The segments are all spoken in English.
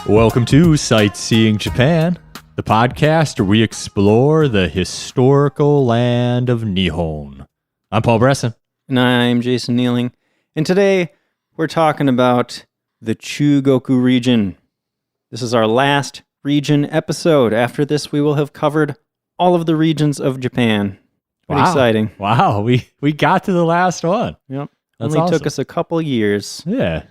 Welcome to Sightseeing Japan, the podcast where we explore the historical land of Nihon. I'm Paul Bresson. And I'm Jason Nealing. And today we're talking about the Chugoku region. This is our last region episode. After this, we will have covered all of the regions of Japan. Pretty exciting. Wow, we got to the last one. Yep. That's Only took awesome. us a couple years. Yeah.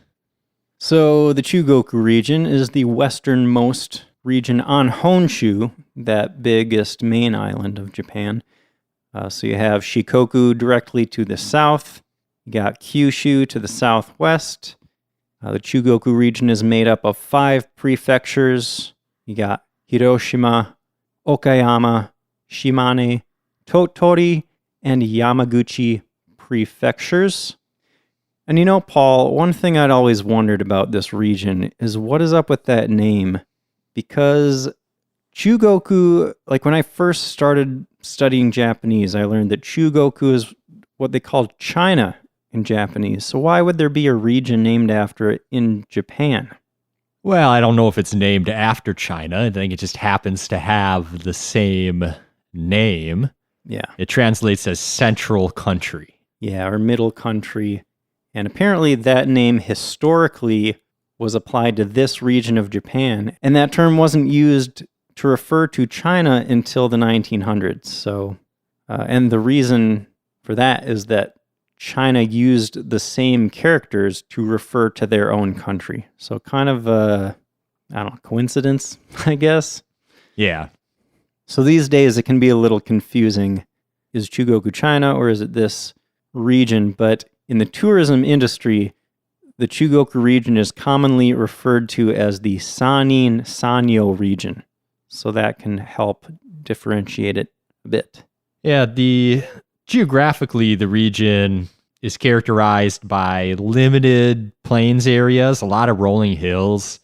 So the Chugoku region is the westernmost region on Honshu, that biggest main island of Japan. So you have Shikoku directly to the south. You got Kyushu to the southwest. The Chugoku region is made up of 5 prefectures. You got Hiroshima, Okayama, Shimane, Tottori, and Yamaguchi prefectures. And you know, Paul, one thing I'd always wondered about this region is what is up with that name? Because Chugoku, like when I first started studying Japanese, I learned that Chugoku is what they call China in Japanese. So why would there be a region named after it in Japan? Well, I don't know if it's named after China. I think it just happens to have the same name. Yeah. It translates as central country. Yeah, or middle country. And apparently that name historically was applied to this region of Japan, and that term wasn't used to refer to China until the 1900s. So, and the reason for that is that China used the same characters to refer to their own country. So kind of a, I don't know, coincidence, I guess. Yeah. So these days it can be a little confusing. Is Chugoku China or is it this region? But in the tourism industry, the Chugoku region is commonly referred to as the Sanin Sanyo region. So that can help differentiate it a bit. Yeah, geographically, the region is characterized by limited plains areas, a lot of rolling hills,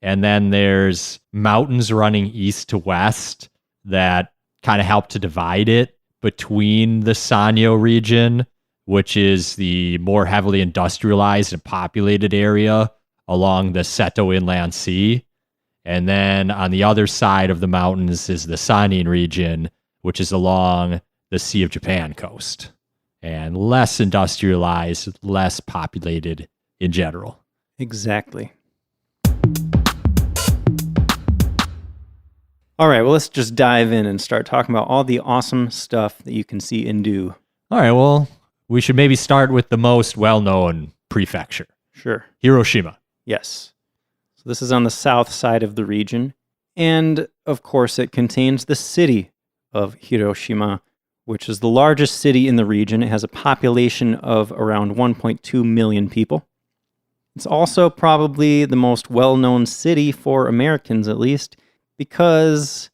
and then there's mountains running east to west that kind of help to divide it between the Sanyo region, which is the more heavily industrialized and populated area along the Seto Inland Sea. And then on the other side of the mountains is the Sanin region, which is along the Sea of Japan coast. And less industrialized, less populated in general. Exactly. All right, well, let's just dive in and start talking about all the awesome stuff that you can see and do. All right, well, we should maybe start with the most well-known prefecture. Sure. Hiroshima. Yes. So this is on the south side of the region. And, of course, it contains the city of Hiroshima, which is the largest city in the region. It has a population of around 1.2 million people. It's also probably the most well-known city for Americans, at least, because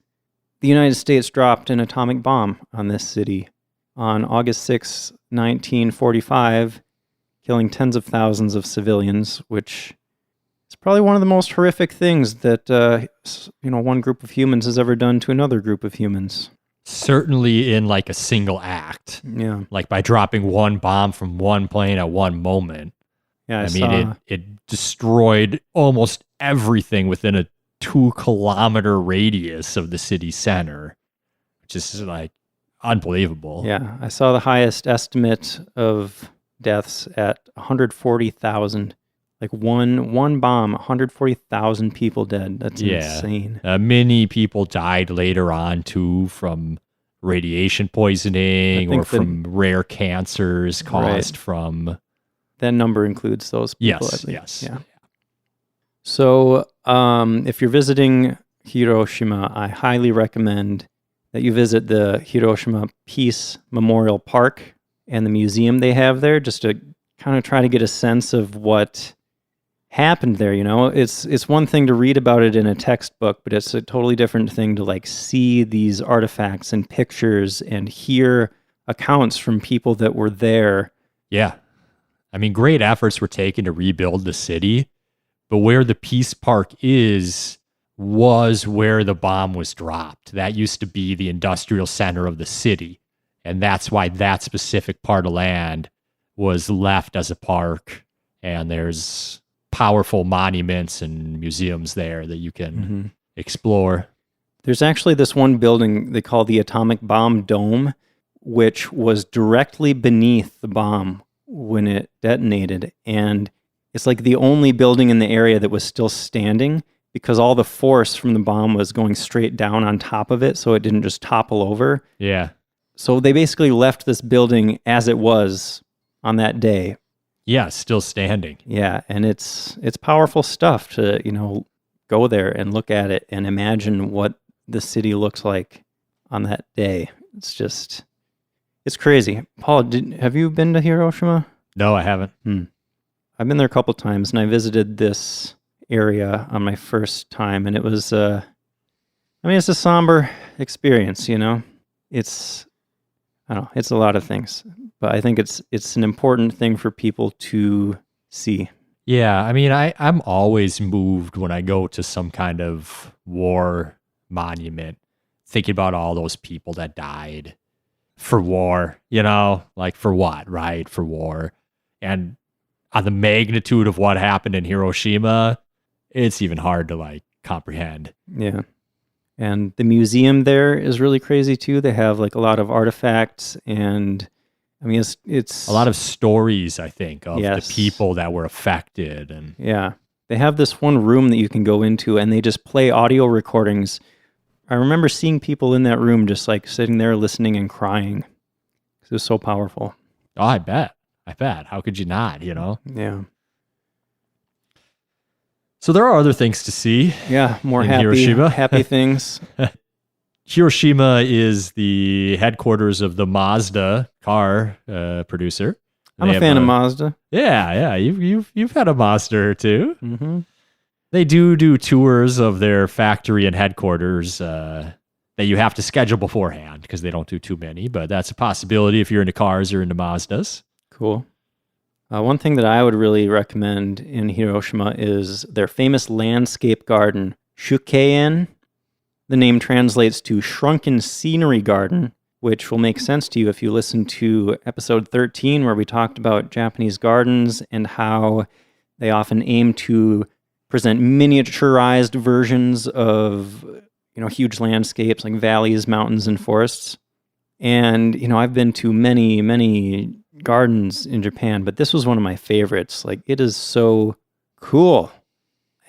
the United States dropped an atomic bomb on this city on August 6, 1945, killing tens of thousands of civilians, which is probably one of the most horrific things that one group of humans has ever done to another group of humans. Certainly in like a single act. Yeah. Like by dropping one bomb from one plane at one moment. Yeah, I mean, it destroyed almost everything within a 2-kilometer radius of the city center, which is like unbelievable. Yeah, I saw the highest estimate of deaths at 140,000. Like one bomb, 140,000 people dead. That's insane. Many people died later on too from radiation poisoning or from rare cancers caused from... That number includes those people. Yes. Yeah. So if you're visiting Hiroshima, I highly recommend that you visit the Hiroshima Peace Memorial Park and the museum they have there, just to kind of try to get a sense of what happened there. You know, it's one thing to read about it in a textbook, but it's a totally different thing to like see these artifacts and pictures and hear accounts from people that were there. Yeah. I mean, great efforts were taken to rebuild the city, but where the Peace Park was where the bomb was dropped. That used to be the industrial center of the city, and that's why that specific part of land was left as a park, and there's powerful monuments and museums there that you can explore. There's actually this one building they call the Atomic Bomb Dome, which was directly beneath the bomb when it detonated. And it's like the only building in the area that was still standing because all the force from the bomb was going straight down on top of it, so it didn't just topple over. Yeah. So they basically left this building as it was on that day. Yeah, still standing. Yeah, and it's powerful stuff to, go there and look at it and imagine what the city looks like on that day. It's crazy. Paul, have you been to Hiroshima? No, I haven't. I've been there a couple times, and I visited this area on my first time, and it was, it's a somber experience, It's, I don't know, it's a lot of things, but I think it's an important thing for people to see. Yeah, I'm always moved when I go to some kind of war monument, thinking about all those people that died for war, like for what, right? For war. And on the magnitude of what happened in Hiroshima, it's even hard to comprehend. Yeah. And the museum there is really crazy too. They have a lot of artifacts and it's a lot of stories, I think, of yes. the people that were affected. And yeah, they have this one room that you can go into and they just play audio recordings. I remember seeing people in that room just sitting there listening and crying. It was so powerful. Oh, I bet. How could you not, Yeah. So there are other things to see. Yeah, more Hiroshima. happy things. Hiroshima is the headquarters of the Mazda car producer. I'm a fan of Mazda. Yeah. You've had a Mazda or two. Mm-hmm. They do tours of their factory and headquarters that you have to schedule beforehand because they don't do too many. But that's a possibility if you're into cars or into Mazdas. Cool. One thing that I would really recommend in Hiroshima is their famous landscape garden, Shukkeien. The name translates to Shrunken Scenery Garden, which will make sense to you if you listen to episode 13, where we talked about Japanese gardens and how they often aim to present miniaturized versions of, huge landscapes like valleys, mountains, and forests. And, I've been to many, many gardens in Japan, but this was one of my favorites. It is so cool.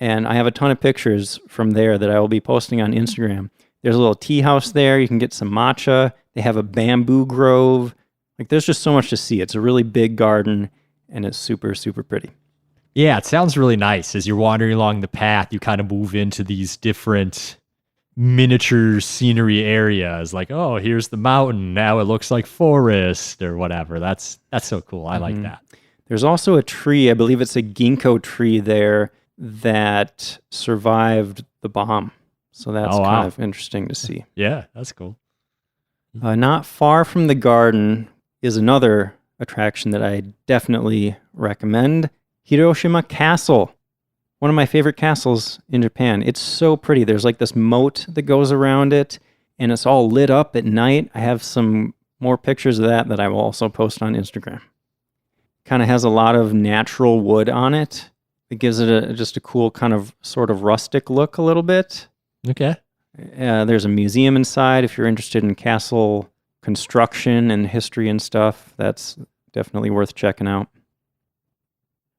And I have a ton of pictures from there that I will be posting on Instagram. There's a little tea house there. You can get some matcha. They have a bamboo grove. There's just so much to see. It's a really big garden, and it's super, super pretty. Yeah, it sounds really nice. As you're wandering along the path, you kind of move into these different miniature scenery areas. Oh, here's the mountain. Now it looks like forest or whatever. That's so cool. I like that. There's also a tree. I believe it's a ginkgo tree there that survived the bomb. So that's kind of interesting to see. Yeah, that's cool. Not far from the garden is another attraction that I definitely recommend. Hiroshima Castle. One of my favorite castles in Japan. It's so pretty. There's this moat that goes around it, and it's all lit up at night. I have some more pictures of that I will also post on Instagram. Kind of has a lot of natural wood on it. It gives it just a cool kind of sort of rustic look a little bit. Okay. There's a museum inside if you're interested in castle construction and history and stuff. That's definitely worth checking out.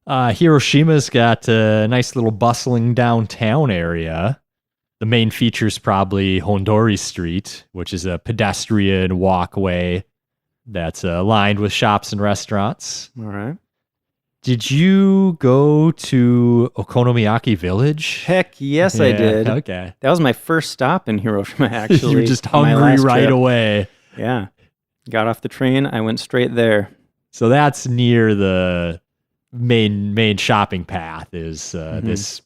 Hiroshima's got a nice little bustling downtown area. The main feature is probably Hondori Street, which is a pedestrian walkway that's lined with shops and restaurants. All right. Did you go to Okonomiyaki Village? Heck yes, I did. Okay. That was my first stop in Hiroshima, actually. You were just hungry right away. Yeah. Got off the train. I went straight there. So that's near the main shopping path is this,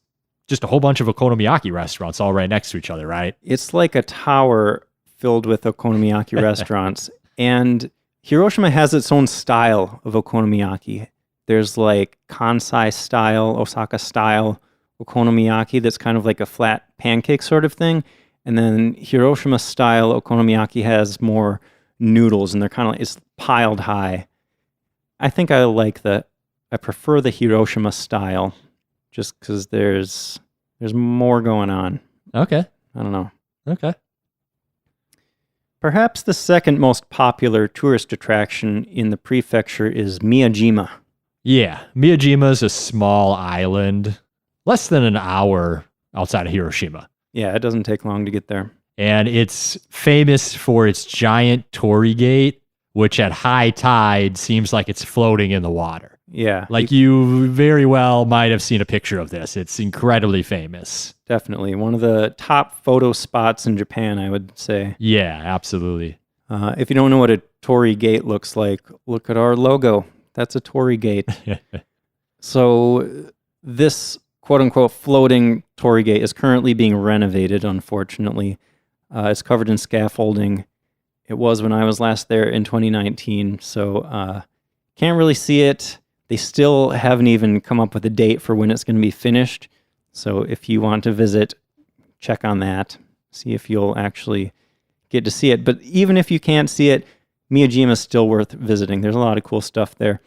just a whole bunch of Okonomiyaki restaurants all right next to each other, right? It's like a tower filled with Okonomiyaki restaurants. And Hiroshima has its own style of Okonomiyaki. There's Kansai style, Osaka style Okonomiyaki that's kind of like a flat pancake sort of thing. And then Hiroshima style Okonomiyaki has more noodles and they're kind of it's piled high. I think I prefer the Hiroshima style just because there's more going on. Okay. I don't know. Okay. Perhaps the second most popular tourist attraction in the prefecture is Miyajima. Yeah. Miyajima is a small island, less than an hour outside of Hiroshima. Yeah, it doesn't take long to get there. And it's famous for its giant torii gate, which at high tide seems like it's floating in the water. Yeah. Like you very well might have seen a picture of this. It's incredibly famous. Definitely. One of the top photo spots in Japan, I would say. Yeah, absolutely. If you don't know what a torii gate looks like, look at our logo. That's a torii gate. So this quote-unquote floating torii gate is currently being renovated, unfortunately. It's covered in scaffolding. It was when I was last there in 2019, so can't really see it. They still haven't even come up with a date for when it's going to be finished. So if you want to visit, check on that. See if you'll actually get to see it. But even if you can't see it, Miyajima is still worth visiting. There's a lot of cool stuff there.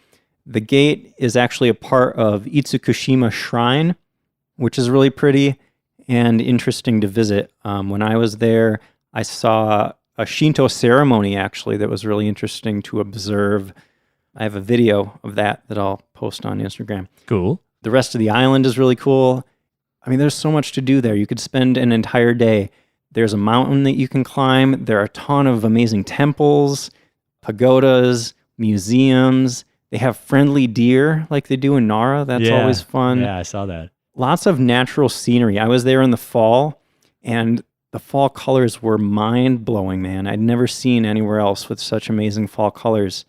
The gate is actually a part of Itsukushima Shrine, which is really pretty and interesting to visit. When I was there, I saw a Shinto ceremony, actually, that was really interesting to observe. I have a video of that I'll post on Instagram. Cool. The rest of the island is really cool. I mean, there's so much to do there. You could spend an entire day. There's a mountain that you can climb. There are a ton of amazing temples, pagodas, museums. They have friendly deer like they do in Nara. That's always fun. Yeah, I saw that. Lots of natural scenery. I was there in the fall, and the fall colors were mind-blowing, man. I'd never seen anywhere else with such amazing fall colors.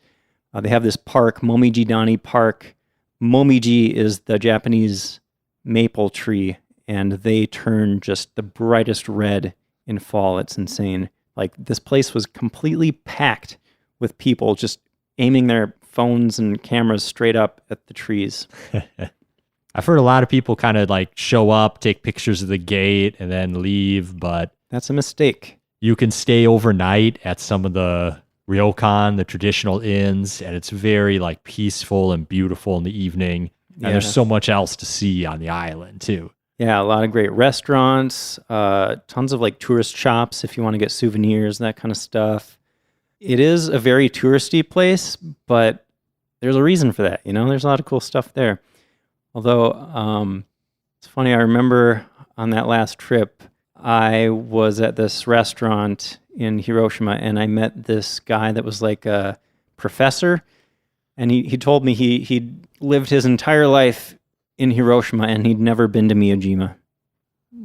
They have this park, Momijidani Park. Momiji is the Japanese maple tree, and they turn just the brightest red in fall. It's insane. Like, this place was completely packed with people just aiming their phones and cameras straight up at the trees. I've heard a lot of people kind of like show up, take pictures of the gate, and then leave, but that's a mistake. You can stay overnight at some of the ryokan, the traditional inns, and it's very like peaceful and beautiful in the evening. And there's so much else to see on the island too. Yeah, a lot of great restaurants, tons of like tourist shops if you want to get souvenirs, that kind of stuff. It is a very touristy place, but there's a reason for that. There's a lot of cool stuff there. Although, it's funny, I remember on that last trip, I was at this restaurant in Hiroshima, and I met this guy that was like a professor, and he told me he'd lived his entire life in Hiroshima, and he'd never been to Miyajima.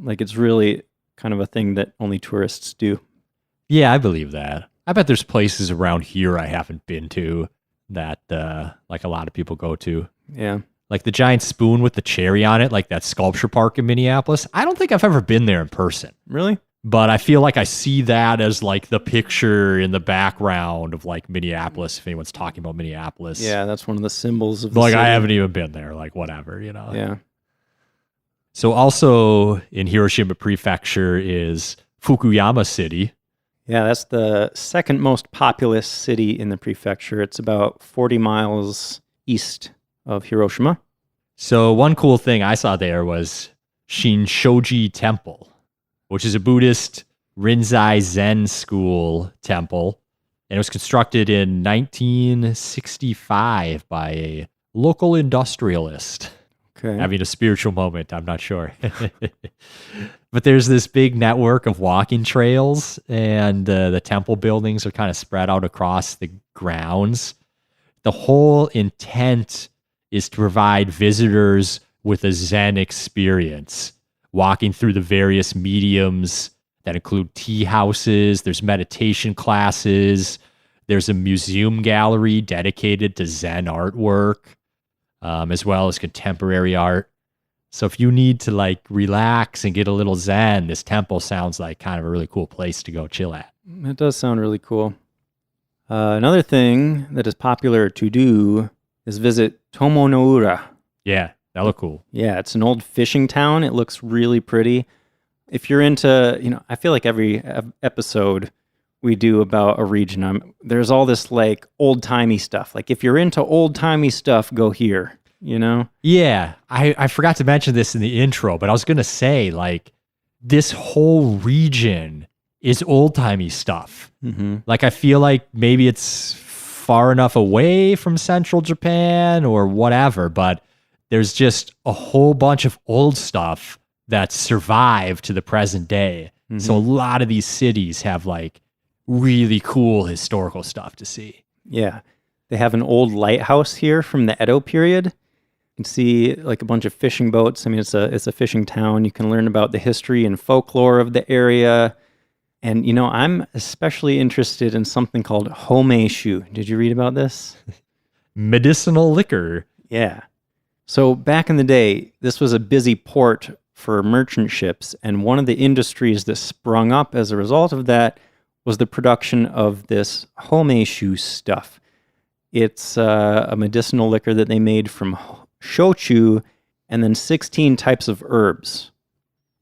Like, it's really kind of a thing that only tourists do. Yeah, I believe that. I bet there's places around here I haven't been to that like a lot of people go to. Yeah. Like the giant spoon with the cherry on it, like that sculpture park in Minneapolis. I don't think I've ever been there in person. Really? But I feel like I see that as like the picture in the background of like Minneapolis, if anyone's talking about Minneapolis. Yeah, that's one of the symbols of the like city. I haven't even been there, like whatever, Yeah. So also in Hiroshima Prefecture is Fukuyama City. Yeah, that's the second most populous city in the prefecture. It's about 40 miles east of Hiroshima. So one cool thing I saw there was Shinshoji Temple, which is a Buddhist Rinzai Zen school temple. And it was constructed in 1965 by a local industrialist. Okay. Having a spiritual moment, I'm not sure. But there's this big network of walking trails, and the temple buildings are kind of spread out across the grounds. The whole intent is to provide visitors with a Zen experience, walking through the various mediums that include tea houses, there's meditation classes, there's a museum gallery dedicated to Zen artwork, as well as contemporary art. So if you need to like relax and get a little Zen, this temple sounds like kind of a really cool place to go chill at. It does sound really cool. Another thing that is popular to do is visit Tomonoura. Yeah, that look cool. Yeah, it's an old fishing town. It looks really pretty. If you're into, I feel like every episode we do about a region, there's all this like old-timey stuff. Like if you're into old-timey stuff, go here. you know? Yeah, I forgot to mention this in the intro, but I was going to say, like, this whole region is old-timey stuff. Mm-hmm. Like, I feel like maybe it's far enough away from central Japan or whatever, but there's just a whole bunch of old stuff that survived to the present day. Mm-hmm. So a lot of these cities have, like, really cool historical stuff to see. Yeah. They have an old lighthouse here from the Edo period. You can see like a bunch of fishing boats. I mean, it's a fishing town. You can learn about the history and folklore of the area. And, you know, I'm especially interested in something called homeishu. Did you read about this? Medicinal liquor. Yeah. So back in the day, this was a busy port for merchant ships. And one of the industries that sprung up as a result of that was the production of this homeishu stuff. It's a medicinal liquor that they made from shochu and then 16 types of herbs.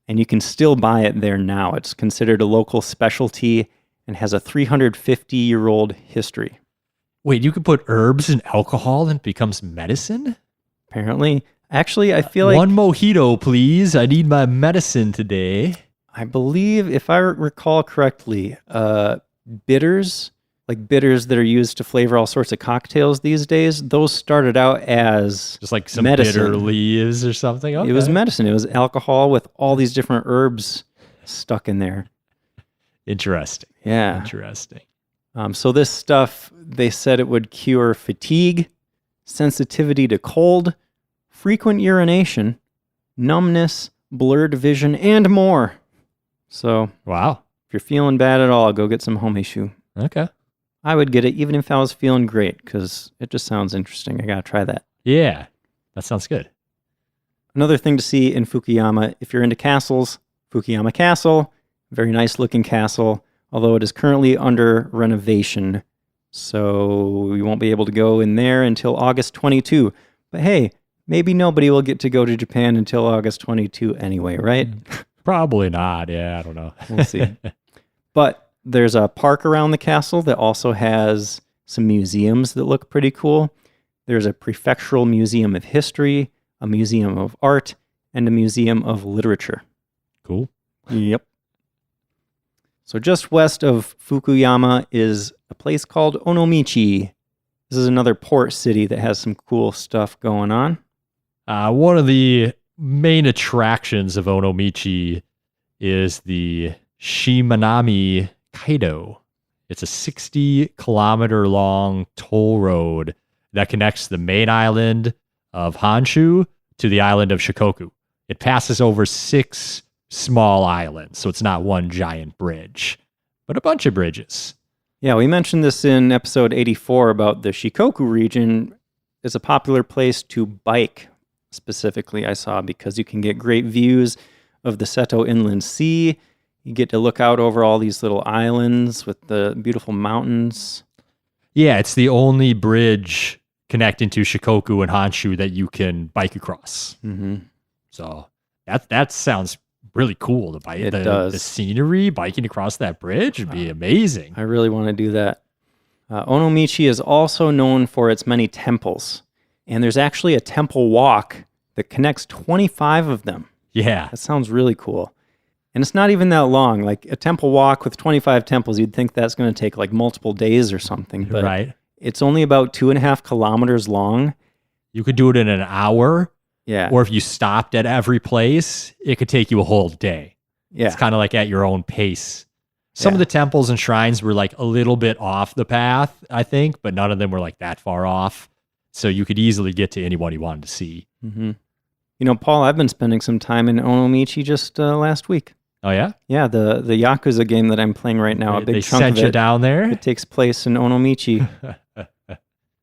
And you can still buy it there now. It's considered a local specialty and has a 350-year-old history. Wait, you could put herbs in alcohol and it becomes medicine? Apparently. Actually, I feel like... One mojito, please. I need my medicine today. I believe, if I recall correctly, bitters, like bitters that are used to flavor all sorts of cocktails these days, those started out as just like some medicine. Bitter leaves or something. Okay. It was medicine. It was alcohol with all these different herbs stuck in there. Interesting. Yeah. Interesting. So this stuff, they said it would cure fatigue, sensitivity to cold, frequent urination, numbness, blurred vision, and more. So, wow. If you're feeling bad at all, go get some homeishu. Okay. I would get it even if I was feeling great because it just sounds interesting. I got to try that. Yeah, that sounds good. Another thing to see in Fukuyama, if you're into castles, Fukuyama Castle, very nice looking castle, although it is currently under renovation. So you won't be able to go in there until August 22. But hey, maybe nobody will get to go to Japan until August 22 anyway, right? Probably not. Yeah, I don't know. We'll see. But there's a park around the castle that also has some museums that look pretty cool. There's a prefectural museum of history, a museum of art, and a museum of literature. Cool. Yep. So just west of Fukuyama is a place called Onomichi. This is another port city that has some cool stuff going on. One of the main attractions of Onomichi is the Shimanami Kaido. It's a 60-kilometer long toll road that connects the main island of Honshu to the island of Shikoku. It passes over 6 small islands, so it's not one giant bridge, but a bunch of bridges. Yeah, we mentioned this in episode 84 about the Chugoku region. It's a popular place to bike, specifically, I saw, because you can get great views of the Seto Inland Sea. You get to look out over all these little islands with the beautiful mountains. Yeah, it's the only bridge connecting to Shikoku and Honshu that you can bike across. Mm-hmm. So that sounds really cool. To bike. It does. The scenery, biking across that bridge would be amazing. I really want to do that. Onomichi is also known for its many temples. And there's actually a temple walk that connects 25 of them. Yeah. That sounds really cool. And it's not even that long. Like a temple walk with 25 temples, you'd think that's going to take like multiple days or something. But right. It's only about 2.5 kilometers long. You could do it in an hour. Yeah. Or if you stopped at every place, it could take you a whole day. Yeah. It's kind of like at your own pace. Some of the temples and shrines were like a little bit off the path, I think, but none of them were like that far off. So you could easily get to anyone you wanted to see. Mm-hmm. You know, Paul, I've been spending some time in Onomichi just last week. Oh, yeah? Yeah, the Yakuza game that I'm playing right now, a big they chunk sent of you it, down there? it takes place in Onomichi.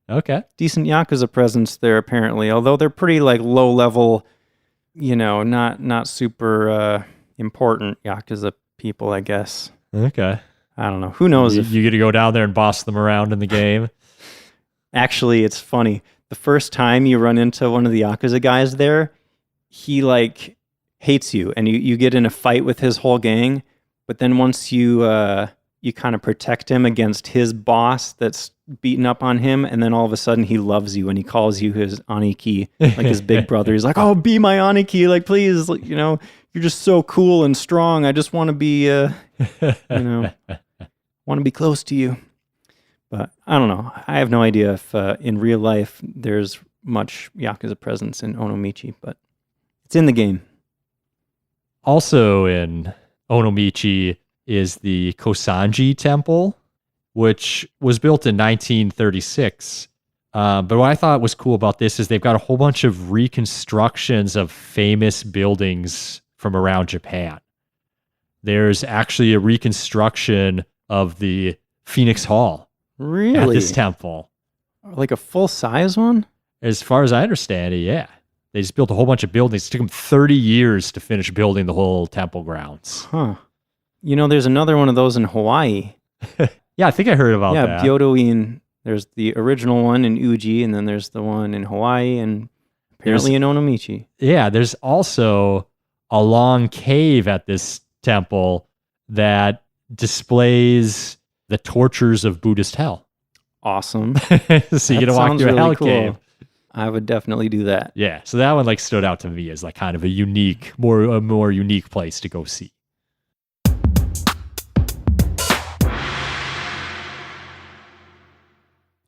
Okay. Decent Yakuza presence there, apparently, although they're pretty like low level, you know, not super important Yakuza people, I guess. Okay. I don't know. Who knows if... You get to go down there and boss them around in the game? Actually, it's funny. The first time you run into one of the Yakuza guys there, he like hates you and you get in a fight with his whole gang. But then once you kind of protect him against his boss that's beating up on him, and then all of a sudden he loves you and he calls you his aniki, like his big brother. He's like, "Oh, be my aniki, like please, like, you're just so cool and strong. I just want to be, want to be close to you." But I don't know. I have no idea if in real life there's much Yakuza presence in Onomichi, but it's in the game. Also in Onomichi is the Kousanji Temple, which was built in 1936. But what I thought was cool about this is they've got a whole bunch of reconstructions of famous buildings from around Japan. There's actually a reconstruction of the Phoenix Hall at this temple. Like a full-size one? As far as I understand it, yeah. They just built a whole bunch of buildings. It took them 30 years to finish building the whole temple grounds. Huh. There's another one of those in Hawaii. Yeah, I think I heard about that. Yeah, Byodo-in. There's the original one in Uji, and then there's the one in Hawaii, and apparently in Onomichi. Yeah, there's also a long cave at this temple that displays the tortures of Buddhist hell. Awesome. So you get to walk through a hell cave. I would definitely do that. Yeah, so that one stood out to me as kind of a more unique place to go see.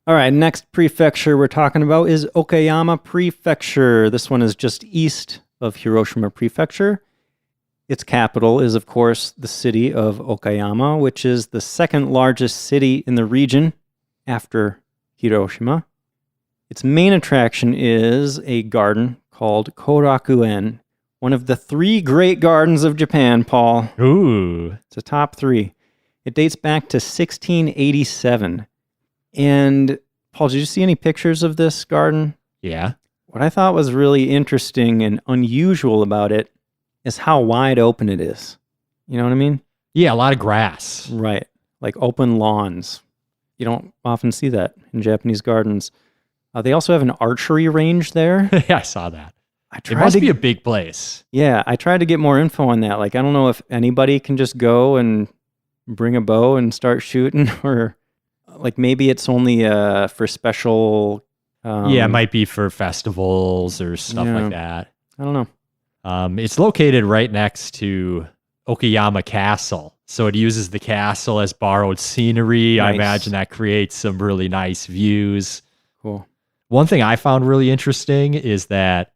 All right, next prefecture we're talking about is Okayama Prefecture. This one is just east of Hiroshima Prefecture. Its capital is, of course, the city of Okayama, which is the second largest city in the region after Hiroshima. Its main attraction is a garden called Korakuen, one of the 3 great gardens of Japan, Paul. Ooh. It's a top 3. It dates back to 1687. And, Paul, did you see any pictures of this garden? Yeah. What I thought was really interesting and unusual about it is how wide open it is. You know what I mean? Yeah, a lot of grass. Right. Like open lawns. You don't often see that in Japanese gardens. They also have an archery range there. Yeah, I saw that. It must be a big place. Yeah, I tried to get more info on that. Like, I don't know if anybody can just go and bring a bow and start shooting, or like maybe it's only for special... yeah, it might be for festivals or stuff like that. I don't know. It's located right next to Okayama Castle. So it uses the castle as borrowed scenery. Nice. I imagine that creates some really nice views. Cool. One thing I found really interesting is that,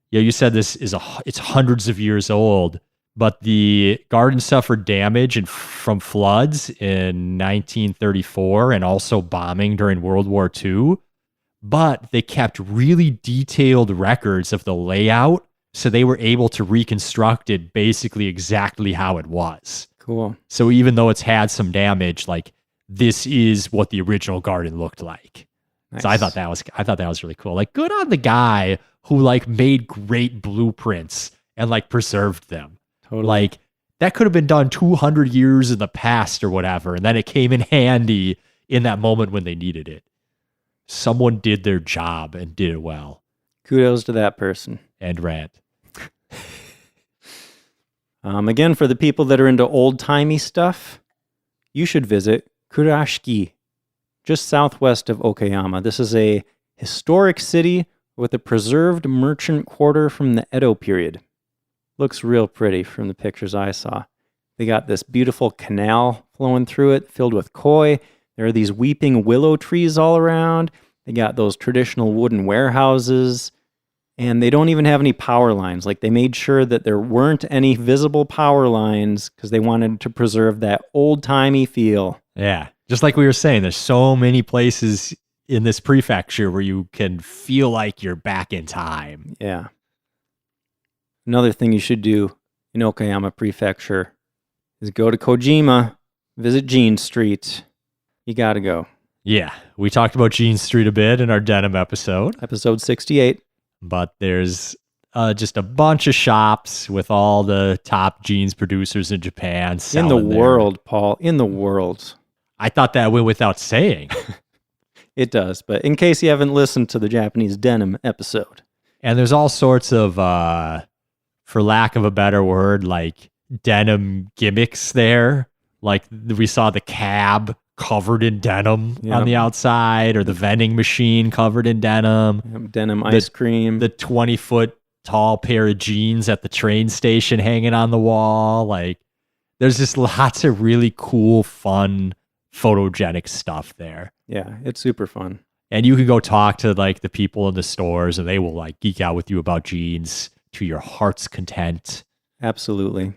you said this is it's hundreds of years old, but the garden suffered damage from floods in 1934 and also bombing during World War II. But they kept really detailed records of the layout, so they were able to reconstruct it basically exactly how it was. Cool. So even though it's had some damage, this is what the original garden looked like. Nice. So I thought that was really cool. Good on the guy who made great blueprints and preserved them. Totally. That could have been done 200 years in the past or whatever, and then it came in handy in that moment when they needed it. Someone did their job and did it well. Kudos to that person. And rant. Again, for the people that are into old-timey stuff, you should visit Kurashiki, just southwest of Okayama. This is a historic city with a preserved merchant quarter from the Edo period. Looks real pretty from the pictures I saw. They got this beautiful canal flowing through it, filled with koi. There are these weeping willow trees all around. They got those traditional wooden warehouses. And they don't even have any power lines. They made sure that there weren't any visible power lines because they wanted to preserve that old-timey feel. Yeah. Just like we were saying, there's so many places in this prefecture where you can feel like you're back in time. Yeah. Another thing you should do in Okayama Prefecture is go to Kojima, visit Jean Street. You gotta go. Yeah, we talked about Jean Street a bit in our denim episode. Episode 68. But there's just a bunch of shops with all the top jeans producers in Japan. In the world, Paul. In the world. I thought that went without saying. It does, but in case you haven't listened to the Japanese denim episode. And there's all sorts of, for lack of a better word, denim gimmicks there. We saw the cab covered in denim Yep. on the outside, or the vending machine covered in denim. Denim ice cream. The 20-foot tall pair of jeans at the train station hanging on the wall. Like, there's just lots of really cool, fun, photogenic stuff there. Yeah, it's super fun. And you can go talk to like the people in the stores, and they will like geek out with you about jeans to your heart's content. Absolutely.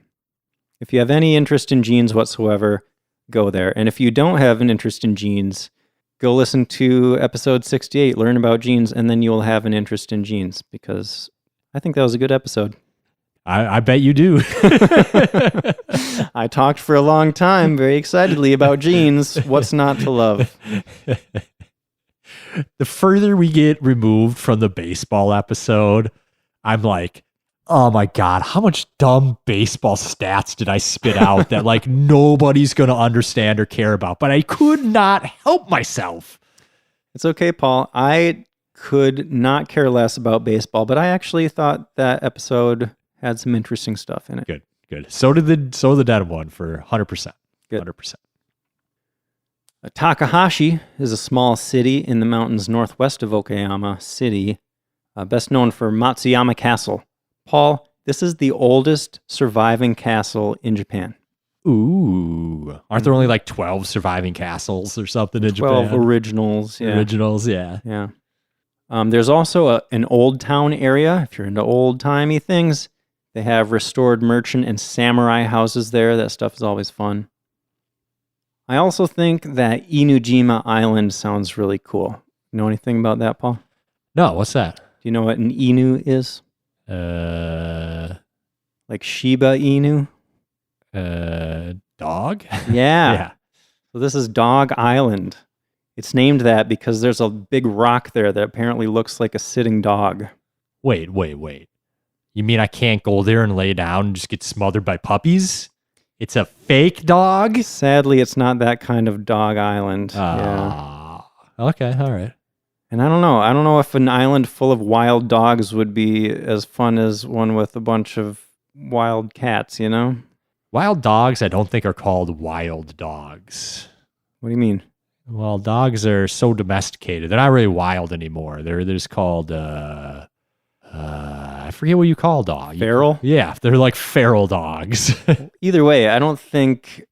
If you have any interest in jeans whatsoever, go there. And if you don't have an interest in jeans, go listen to episode 68, learn about jeans, and then you'll have an interest in jeans, because I think that was a good episode. I bet you do. I talked for a long time very excitedly about jeans. What's not to love? The further we get removed from the baseball episode, I'm like, oh my God, how much dumb baseball stats did I spit out that like nobody's going to understand or care about? But I could not help myself. It's okay, Paul. I could not care less about baseball, but I actually thought that episode had some interesting stuff in it. Good. So did the denim one for 100%. Good. 100%. Takahashi is a small city in the mountains northwest of Okayama City, best known for Matsuyama Castle. Paul, this is the oldest surviving castle in Japan. Ooh. Aren't there only like 12 surviving castles or something in 12 Japan? originals. Yeah. Originals, yeah. Yeah. There's also an old town area. If you're into old-timey things, they have restored merchant and samurai houses there. That stuff is always fun. I also think that Inujima Island sounds really cool. Know anything about that, Paul? No, what's that? Do you know what an Inu is? Like Shiba Inu? Dog? Yeah. Yeah. So this is Dog Island. It's named that because there's a big rock there that apparently looks like a sitting dog. Wait. You mean I can't go there and lay down and just get smothered by puppies? It's a fake dog? Sadly, it's not that kind of dog island. Yeah. Okay, all right. And I don't know. I don't know if an island full of wild dogs would be as fun as one with a bunch of wild cats, you know? Wild dogs, I don't think are called wild dogs. What do you mean? Well, dogs are so domesticated. They're not really wild anymore. They're just called, I forget what you call a dog. Feral? Yeah, they're like feral dogs. Either way, I don't think...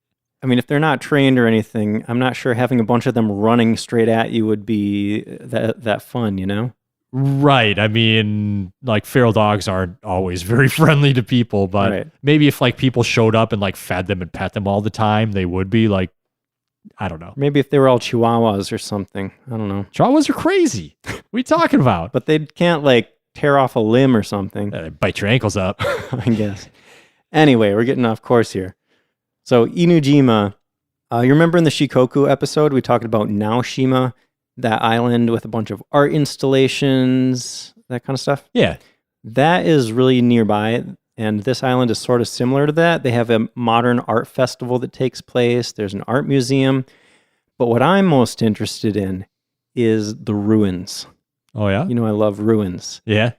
I mean, if they're not trained or anything, I'm not sure having a bunch of them running straight at you would be that fun, you know? Right. I mean, like feral dogs aren't always very friendly to people, but Right. maybe if like people showed up and like fed them and pet them all the time, they would be like, I don't know. Maybe if they were all chihuahuas or something. I don't know. Chihuahuas are crazy. What are you talking about? But they can't like tear off a limb or something, Bite your ankles up. I guess. Anyway, we're getting off course here. So Inujima, you remember in the Shikoku episode, we talked about Naoshima, that island with a bunch of art installations, that kind of stuff? Yeah. That is really nearby, and this island is sort of similar to that. They have a modern art festival that takes place. There's an art museum. But what I'm most interested in is the ruins. Oh, yeah? You know, I love ruins. Yeah.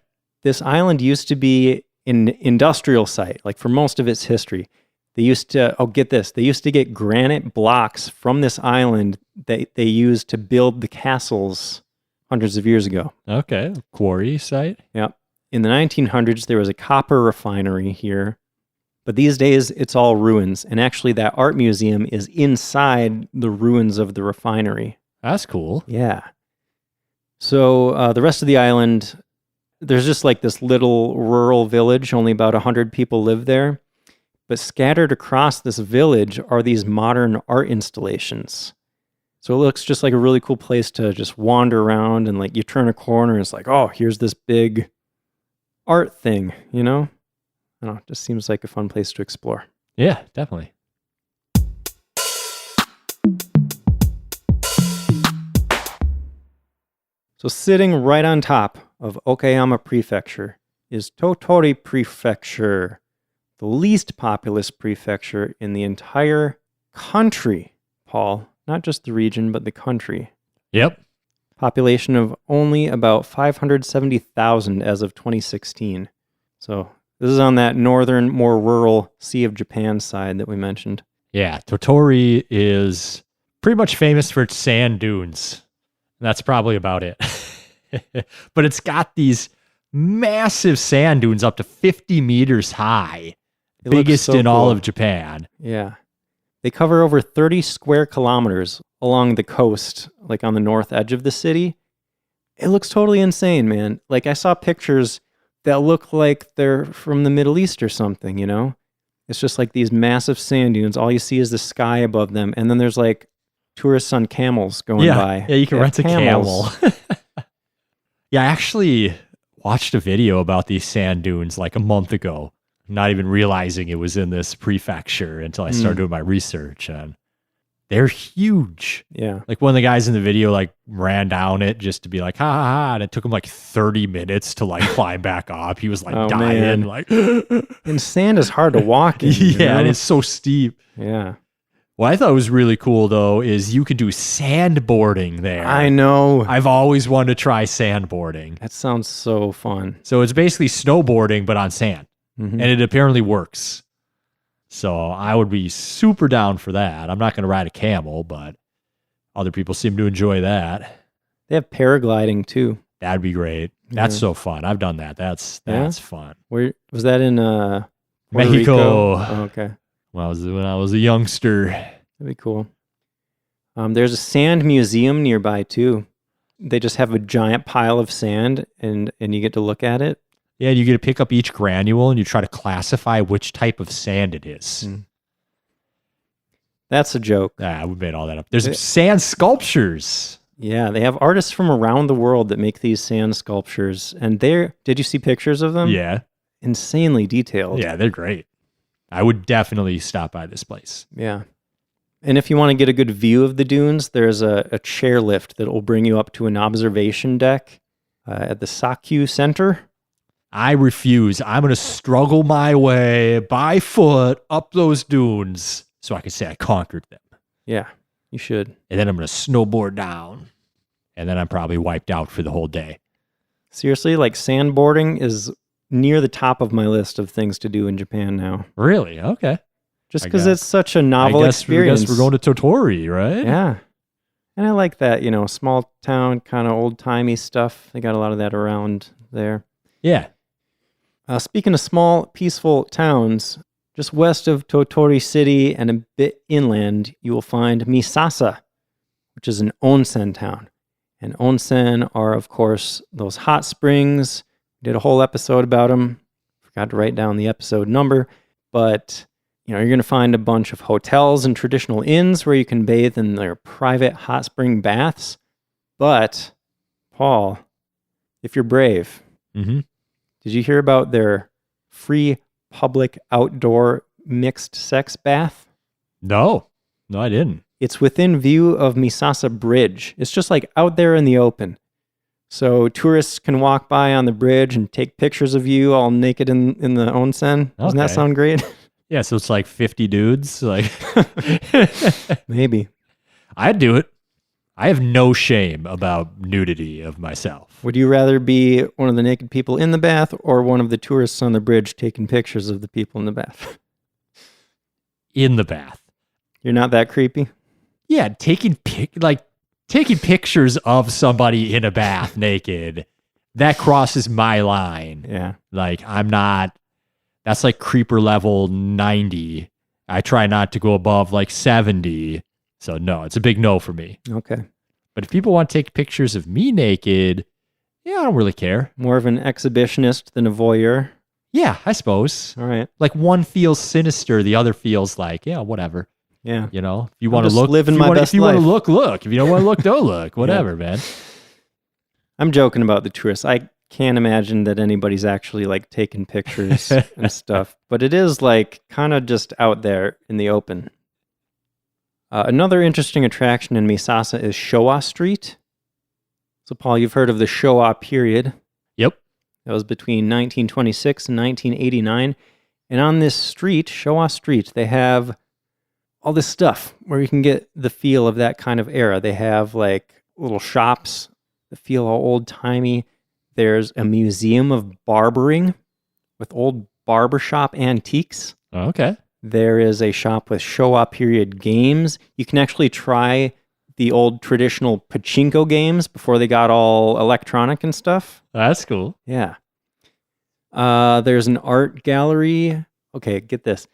This island used to be an industrial site, like for most of its history. They used to, get this, they used to get granite blocks from this island that they used to build the castles hundreds of years ago. Okay. Quarry site. Yep. In the 1900s, there was a copper refinery here, but these days it's all ruins. And actually, that art museum is inside the ruins of the refinery. That's cool. Yeah. So the rest of the island, there's just like this little rural village. Only about 100 people live there. But scattered across this village are these modern art installations. So it looks just like a really cool place to just wander around, and like you turn a corner and it's like, oh, here's this big art thing, you know? I don't know, it just seems like a fun place to explore. Yeah, definitely. So sitting right on top of Okayama Prefecture is Tottori Prefecture, the least populous prefecture in the entire country, Paul. Not just the region, but the country. Yep. Population of only about 570,000 as of 2016. So this is on that northern, more rural Sea of Japan side that we mentioned. Yeah. Tottori is pretty much famous for its sand dunes. That's probably about it. But it's got these massive sand dunes up to 50 meters high. It looks Biggest so in all cool. of Japan. Yeah. They cover over 30 square kilometers along the coast, like on the north edge of the city. It looks totally insane, man. Like I saw pictures that look like they're from the Middle East or something, you know? It's just like these massive sand dunes. All you see is the sky above them. And then there's like tourists on camels going by. Yeah, you can They have rent a camel. Yeah, I actually watched a video about these sand dunes like a month ago, not even realizing it was in this prefecture until I started doing my research. And they're huge. Yeah. Like one of the guys in the video like ran down it just to be like, ha ha ha. And it took him like 30 minutes to like climb back up. He was like Oh, dying. man. Like, And sand is hard to walk in. you yeah, know? and it's so steep. Yeah. What I thought was really cool though is you could do sandboarding there. I know. I've always wanted to try sandboarding. That sounds so fun. So it's basically snowboarding, but on sand. Mhm. And it apparently works. So I would be super down for that. I'm not going to ride a camel, but other people seem to enjoy that. They have paragliding too. That'd be great. That's Yeah. so fun. I've done that. That's fun. Where was that in Puerto Mexico. Rico? Oh, okay. When I was a youngster. That'd be cool. There's a sand museum nearby too. They just have a giant pile of sand and you get to look at it. Yeah, you get to pick up each granule and you try to classify which type of sand it is. Mm. That's a joke. We made all that up. There's sand sculptures. Yeah, they have artists from around the world that make these sand sculptures. And did you see pictures of them? Yeah. Insanely detailed. Yeah, they're great. I would definitely stop by this place. Yeah. And if you want to get a good view of the dunes, there's a chairlift that will bring you up to an observation deck at the Sakyu Center. I refuse. I'm going to struggle my way by foot up those dunes so I can say I conquered them. Yeah, you should. And then I'm going to snowboard down. And then I'm probably wiped out for the whole day. Seriously, like sandboarding is near the top of my list of things to do in Japan now. Really? Okay. Just I because guess- it's such a novel experience. I guess we're going to Tottori, right? Yeah. And I like that, small town, kind of old-timey stuff. They got a lot of that around there. Yeah. Speaking of small, peaceful towns, just west of Tottori City and a bit inland, you will find Misasa, which is an onsen town. And onsen are, of course, those hot springs. Did a whole episode about them. Forgot to write down the episode number. But, you're going to find a bunch of hotels and traditional inns where you can bathe in their private hot spring baths. But, Paul, if you're brave, Mm-hmm. did you hear about their free public outdoor mixed sex bath? No, I didn't. It's within view of Misasa Bridge. It's just like out there in the open. So tourists can walk by on the bridge and take pictures of you all naked in the onsen. Doesn't that Okay. sound great? Yeah, so it's like 50 dudes. Like, Maybe. I'd do it. I have no shame about nudity of myself. Would you rather be one of the naked people in the bath or one of the tourists on the bridge taking pictures of the people in the bath? In the bath. You're not that creepy? Yeah, taking pictures of somebody in a bath naked, that crosses my line. Yeah. Like, that's like creeper level 90. I try not to go above like 70. So no, it's a big no for me. Okay. But if people want to take pictures of me naked, yeah, I don't really care. More of an exhibitionist than a voyeur. Yeah, I suppose. All right. Like one feels sinister, the other feels like, yeah, whatever. Yeah. You know, if you want to just look, living if you my want, best if you want to life. look. If you don't want to look, don't look. Whatever, man. I'm joking about the tourists. I can't imagine that anybody's actually like taking pictures and stuff, but it is like kind of just out there in the open. Another interesting attraction in Misasa is Showa Street. So, Paul, you've heard of the Showa period. Yep. That was between 1926 and 1989. And on this street, Showa Street, they have all this stuff where you can get the feel of that kind of era. They have like little shops that feel all old-timey. There's a museum of barbering with old barbershop antiques. Okay. There is a shop with Showa period games. You can actually try the old traditional pachinko games before they got all electronic and stuff. That's cool. Yeah. There's an art gallery. Okay, get this.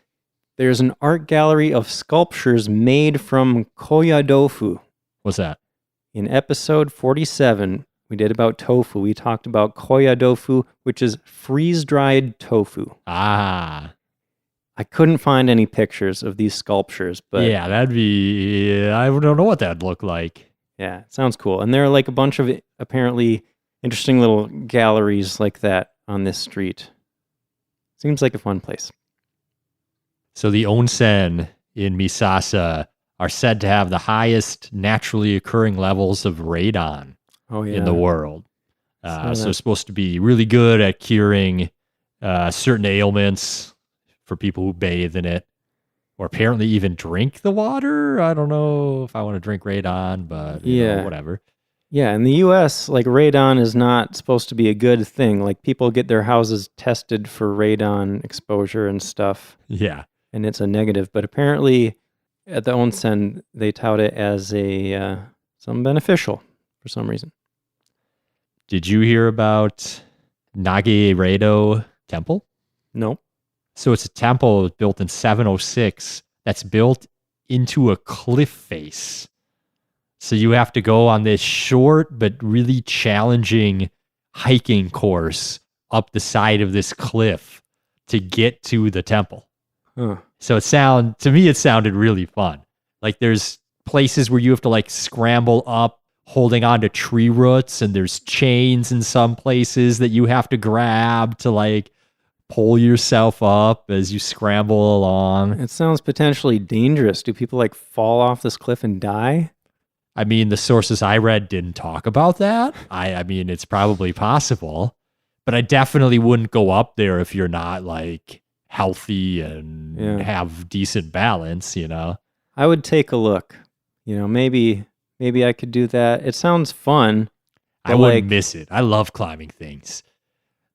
There's an art gallery of sculptures made from koya tofu. What's that? In episode 47, we did about tofu. We talked about koya tofu, which is freeze-dried tofu. Ah. I couldn't find any pictures of these sculptures, but yeah, that'd be... I don't know what that'd look like. yeah, it sounds cool. And there are like a bunch of apparently interesting little galleries like that on this street. Seems like a fun place. So the onsen in Misasa are said to have the highest naturally occurring levels of radon in the world. So it's supposed to be really good at curing certain ailments for people who bathe in it, or apparently even drink the water. I don't know if I want to drink radon, but you know, whatever. Yeah, in the U.S., like radon is not supposed to be a good thing. Like people get their houses tested for radon exposure and stuff. Yeah. And it's a negative, but apparently at the onsen, they tout it as a some beneficial for some reason. Did you hear about NageireDou Temple? No. So it's a temple built in 706 that's built into a cliff face. So you have to go on this short but really challenging hiking course up the side of this cliff to get to the temple. Huh. So to me, it sounded really fun. Like there's places where you have to like scramble up holding on to tree roots, and there's chains in some places that you have to grab to like pull yourself up as you scramble along. It sounds potentially dangerous. Do people like fall off this cliff and die? I mean, the sources I read didn't talk about that. I mean, it's probably possible, but I definitely wouldn't go up there if you're not like healthy and have decent balance, you know? I would take a look. You know, maybe I could do that. It sounds fun. I wouldn't miss it. I love climbing things.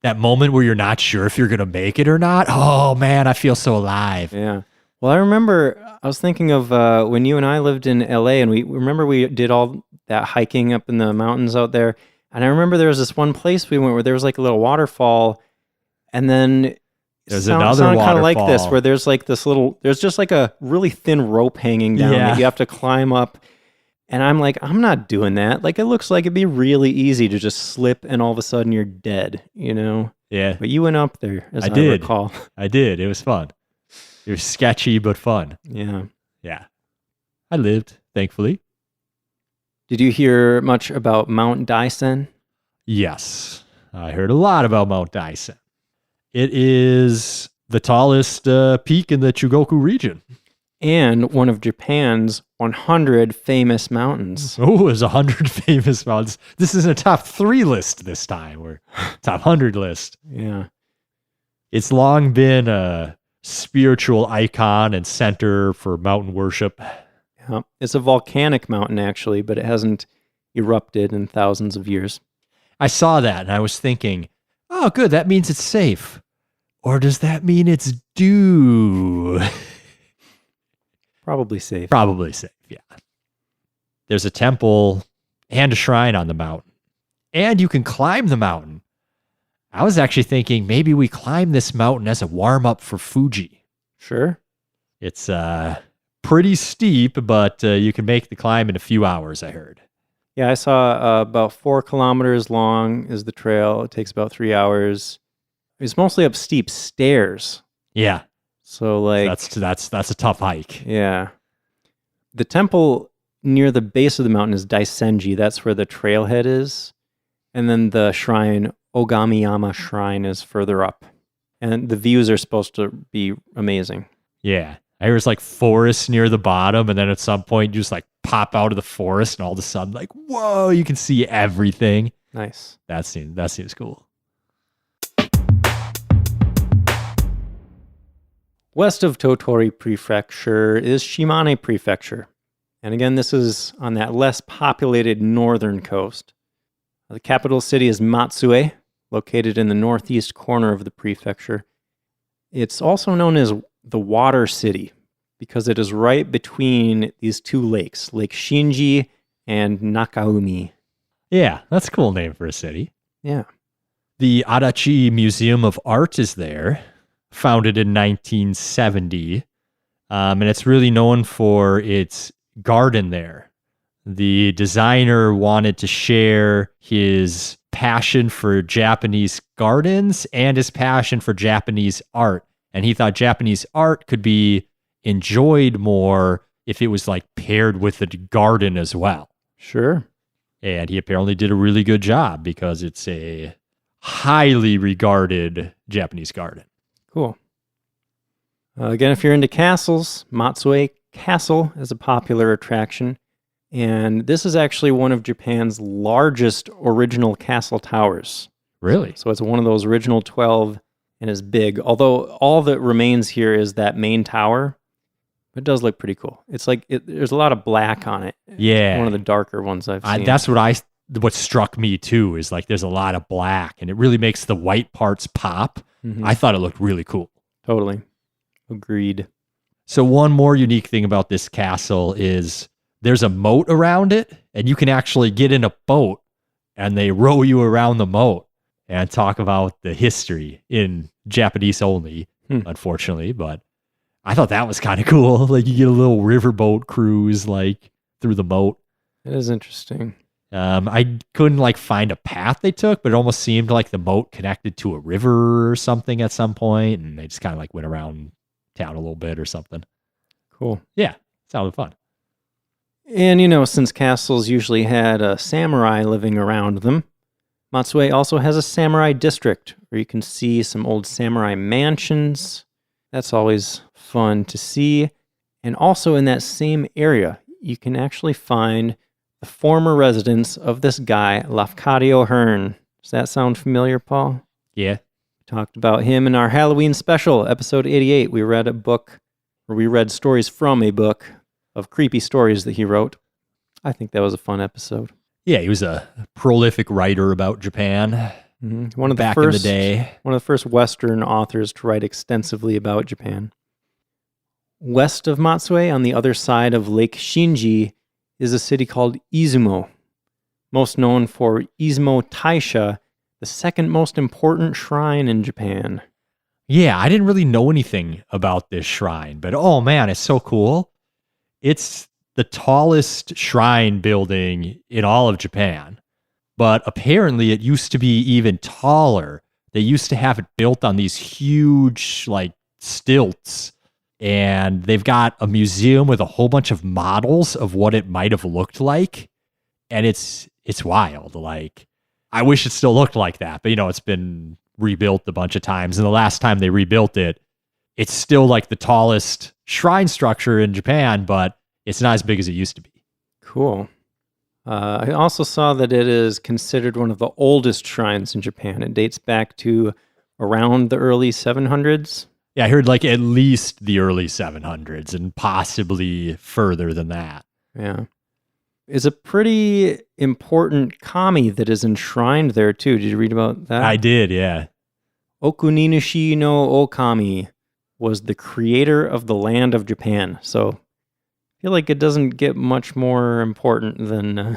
That moment where you're not sure if you're going to make it or not. Oh man, I feel so alive. Yeah. Well, I was thinking of when you and I lived in LA, and we did all that hiking up in the mountains out there. And I remember there was this one place we went where there was like a little waterfall, and then there's another waterfall kind of like this, where there's like there's just like a really thin rope hanging down that you have to climb up. And I'm like, I'm not doing that. Like, it looks like it'd be really easy to just slip and all of a sudden you're dead, you know? Yeah. But you went up there, as I recall. I did. It was fun. It was sketchy, but fun. Yeah. Yeah. I lived, thankfully. Did you hear much about Mount Daisen? Yes. I heard a lot about Mount Daisen. It is the tallest peak in the Chugoku region. And one of Japan's 100 famous mountains. Oh, there's 100 famous mountains. This is a top 3 list this time, or top 100 list. Yeah. It's long been a spiritual icon and center for mountain worship. Yeah. It's a volcanic mountain, actually, but it hasn't erupted in thousands of years. I saw that, and I was thinking, oh, good, that means it's safe. Or does that mean it's due? Probably safe. Probably safe, yeah. There's a temple and a shrine on the mountain. And you can climb the mountain. I was actually thinking maybe we climb this mountain as a warm-up for Fuji. Sure. It's pretty steep, but you can make the climb in a few hours, I heard. Yeah, I saw about 4 kilometers long is the trail. It takes about 3 hours. It's mostly up steep stairs. Yeah. So like that's a tough hike. Yeah. The temple near the base of the mountain is Daisenji. That's where the trailhead is. And then the shrine, Ogamiyama Shrine, is further up. And the views are supposed to be amazing. Yeah. I hear it's like forest near the bottom, and then at some point you just like pop out of the forest, and all of a sudden, like, whoa, you can see everything. Nice. That seems cool. West of Tottori Prefecture is Shimane Prefecture. And again, this is on that less populated northern coast. The capital city is Matsue, located in the northeast corner of the prefecture. It's also known as the water city because it is right between these two lakes, Lake Shinji and Nakaumi. Yeah, that's a cool name for a city. Yeah. The Adachi Museum of Art is there, founded in 1970. And it's really known for its garden there. The designer wanted to share his passion for Japanese gardens and his passion for Japanese art. And he thought Japanese art could be enjoyed more if it was like paired with the garden as well. Sure. And he apparently did a really good job because it's a highly regarded Japanese garden. Cool. Again, if you're into castles, Matsue Castle is a popular attraction. And this is actually one of Japan's largest original castle towers. Really? So it's one of those original 12 and is big. Although all that remains here is that main tower. It does look pretty cool. It's like there's a lot of black on it. Yeah. It's one of the darker ones I've seen. That's what struck me too, is like there's a lot of black and it really makes the white parts pop. Mm-hmm. I thought it looked really cool. Totally. Agreed. So one more unique thing about this castle is there's a moat around it and you can actually get in a boat and they row you around the moat and talk about the history in Japanese only, unfortunately, but I thought that was kind of cool. Like you get a little riverboat cruise like through the moat. It is interesting. I couldn't like find a path they took, but it almost seemed like the moat connected to a river or something at some point, and they just kind of like went around town a little bit or something. Cool. Yeah, sounded fun. And since castles usually had a samurai living around them, Matsue also has a samurai district where you can see some old samurai mansions. That's always fun to see. And also in that same area, you can actually find the former residence of this guy, Lafcadio Hearn. Does that sound familiar, Paul? Yeah. We talked about him in our Halloween special, episode 88. We read stories from a book of creepy stories that he wrote. I think that was a fun episode. Yeah, he was a prolific writer about Japan. Mm-hmm. In the day. One of the first Western authors to write extensively about Japan. West of Matsue, on the other side of Lake Shinji, is a city called Izumo, most known for Izumo Taisha, the second most important shrine in Japan. Yeah, I didn't really know anything about this shrine, but oh man, it's so cool. It's the tallest shrine building in all of Japan. But apparently it used to be even taller. They used to have it built on these huge, like, stilts. And they've got a museum with a whole bunch of models of what it might have looked like. And it's wild. Like, I wish it still looked like that. But, it's been rebuilt a bunch of times. And the last time they rebuilt it, it's still like the tallest shrine structure in Japan, but it's not as big as it used to be. Cool. I also saw that it is considered one of the oldest shrines in Japan. It dates back to around the early 700s. Yeah, I heard like at least the early 700s and possibly further than that. Yeah. It's a pretty important kami that is enshrined there too. Did you read about that? I did, yeah. Okuninushi no Okami was the creator of the land of Japan. So I feel like it doesn't get much more important than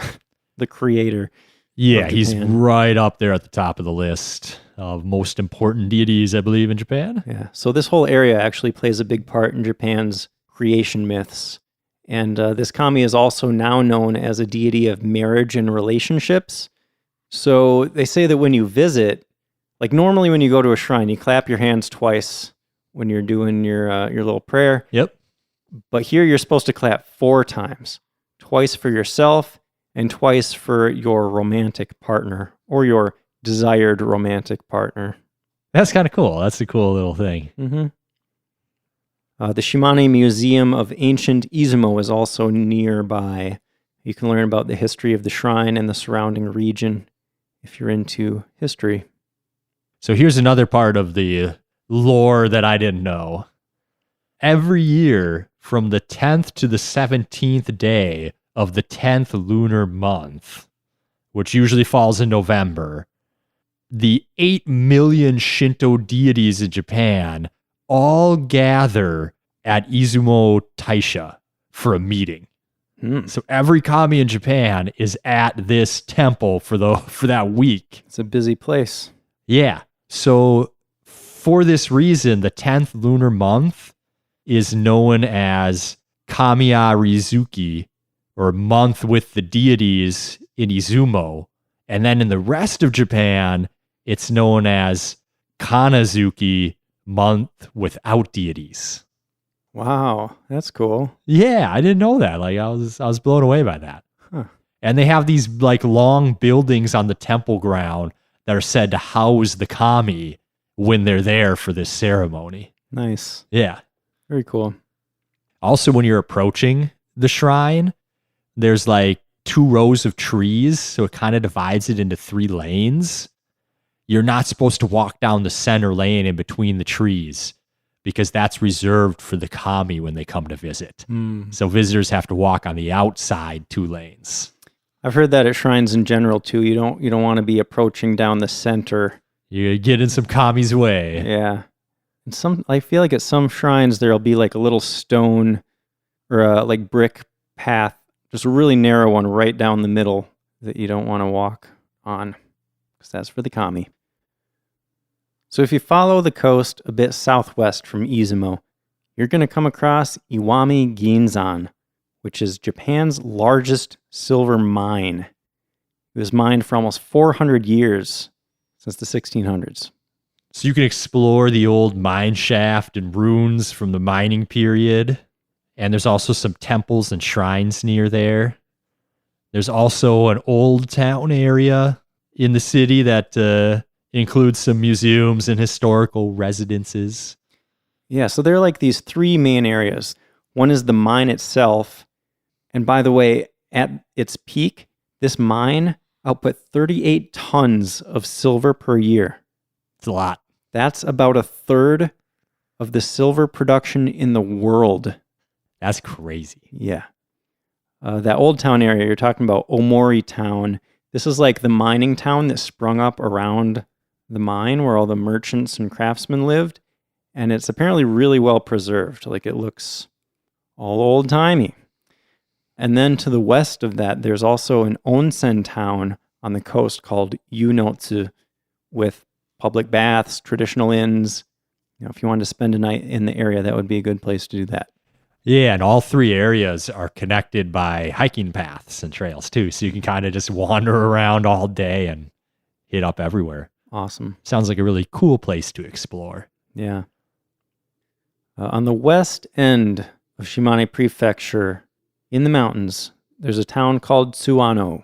the creator. Yeah, he's right up there at the top of the list of most important deities, I believe, in Japan. Yeah, so this whole area actually plays a big part in Japan's creation myths. And this kami is also now known as a deity of marriage and relationships. So they say that when you visit, like normally when you go to a shrine, you clap your hands twice when you're doing your little prayer. Yep. But here you're supposed to clap 4 times. Twice for yourself and twice for your romantic partner or your desired romantic partner. That's kind of cool. That's a cool little thing. Mm-hmm. The Shimanami Museum of Ancient Izumo is also nearby. You can learn about the history of the shrine and the surrounding region if you're into history. So here's another part of the lore that I didn't know. Every year, from the 10th to the 17th day of the 10th lunar month, which usually falls in November, the 8 million Shinto deities in Japan all gather at Izumo Taisha for a meeting. So every kami in Japan is at this temple for that week. It's a busy place. Yeah. So for this reason, the 10th lunar month is known as Kamiya Rizuki, or month with the deities in Izumo. And then in the rest of Japan, it's known as Kanazuki, month without deities. Wow, that's cool. Yeah, I didn't know that. Like I was blown away by that. Huh. And they have these like long buildings on the temple ground that are said to house the kami when they're there for this ceremony. Nice. Yeah. Very cool. Also, when you're approaching the shrine, there's like 2 rows of trees, so it kind of divides it into 3 lanes. You're not supposed to walk down the center lane in between the trees, because that's reserved for the kami when they come to visit. So visitors have to walk on the outside 2 lanes. I've heard that at shrines in general too. You don't want to be approaching down the center. You get in some kami's way. Yeah. And I feel like at some shrines there'll be like a little stone or a like brick path, just a really narrow one right down the middle that you don't want to walk on, because that's for the kami. So if you follow the coast a bit southwest from Izumo, you're going to come across Iwami Ginzan, which is Japan's largest silver mine. It was mined for almost 400 years, since the 1600s. So you can explore the old mine shaft and ruins from the mining period. And there's also some temples and shrines near there. There's also an old town area in the city that includes some museums and historical residences. Yeah, so there are like these 3 main areas. One is the mine itself. And by the way, at its peak, this mine output 38 tons of silver per year. It's a lot. That's about 1/3 of the silver production in the world. That's crazy. Yeah. That old town area, you're talking about Omori Town. This is like the mining town that sprung up around the mine where all the merchants and craftsmen lived. And it's apparently really well preserved. Like it looks all old-timey. And then to the west of that, there's also an onsen town on the coast called Yunotsu with public baths, traditional inns. You know, if you wanted to spend a night in the area, that would be a good place to do that. Yeah, and all 3 areas are connected by hiking paths and trails too. So you can kind of just wander around all day and hit up everywhere. Awesome. Sounds like a really cool place to explore. Yeah. On the west end of Shimane Prefecture, in the mountains, there's a town called Tsuano.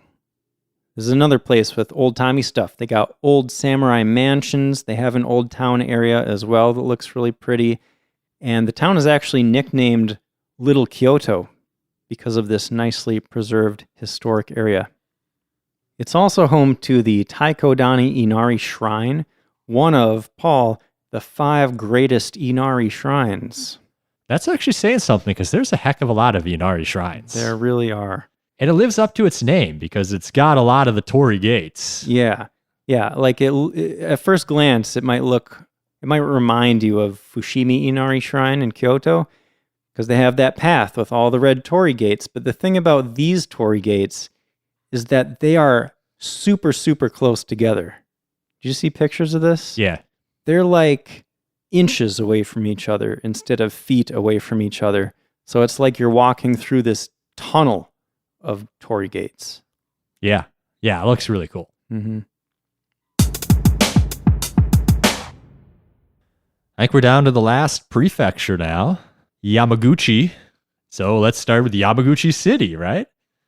This is another place with old-timey stuff. They got old samurai mansions. They have an old town area as well that looks really pretty. And the town is actually nicknamed Little Kyoto because of this nicely preserved historic area. It's also home to the Taikodani Inari Shrine, one of, Paul, the 5 greatest Inari shrines. That's actually saying something, because there's a heck of a lot of Inari shrines. There really are. And it lives up to its name because it's got a lot of the torii gates. Yeah. Yeah, like at first glance, it might remind you of Fushimi Inari Shrine in Kyoto, because they have that path with all the red torii gates. But the thing about these torii gates is that they are super, super close together. Did you see pictures of this? Yeah. They're like inches away from each other instead of feet away from each other. So it's like you're walking through this tunnel of torii gates. Yeah. Yeah, it looks really cool. Mm-hmm. I think we're down to the last prefecture now, Yamaguchi. So let's start with Yamaguchi City, right?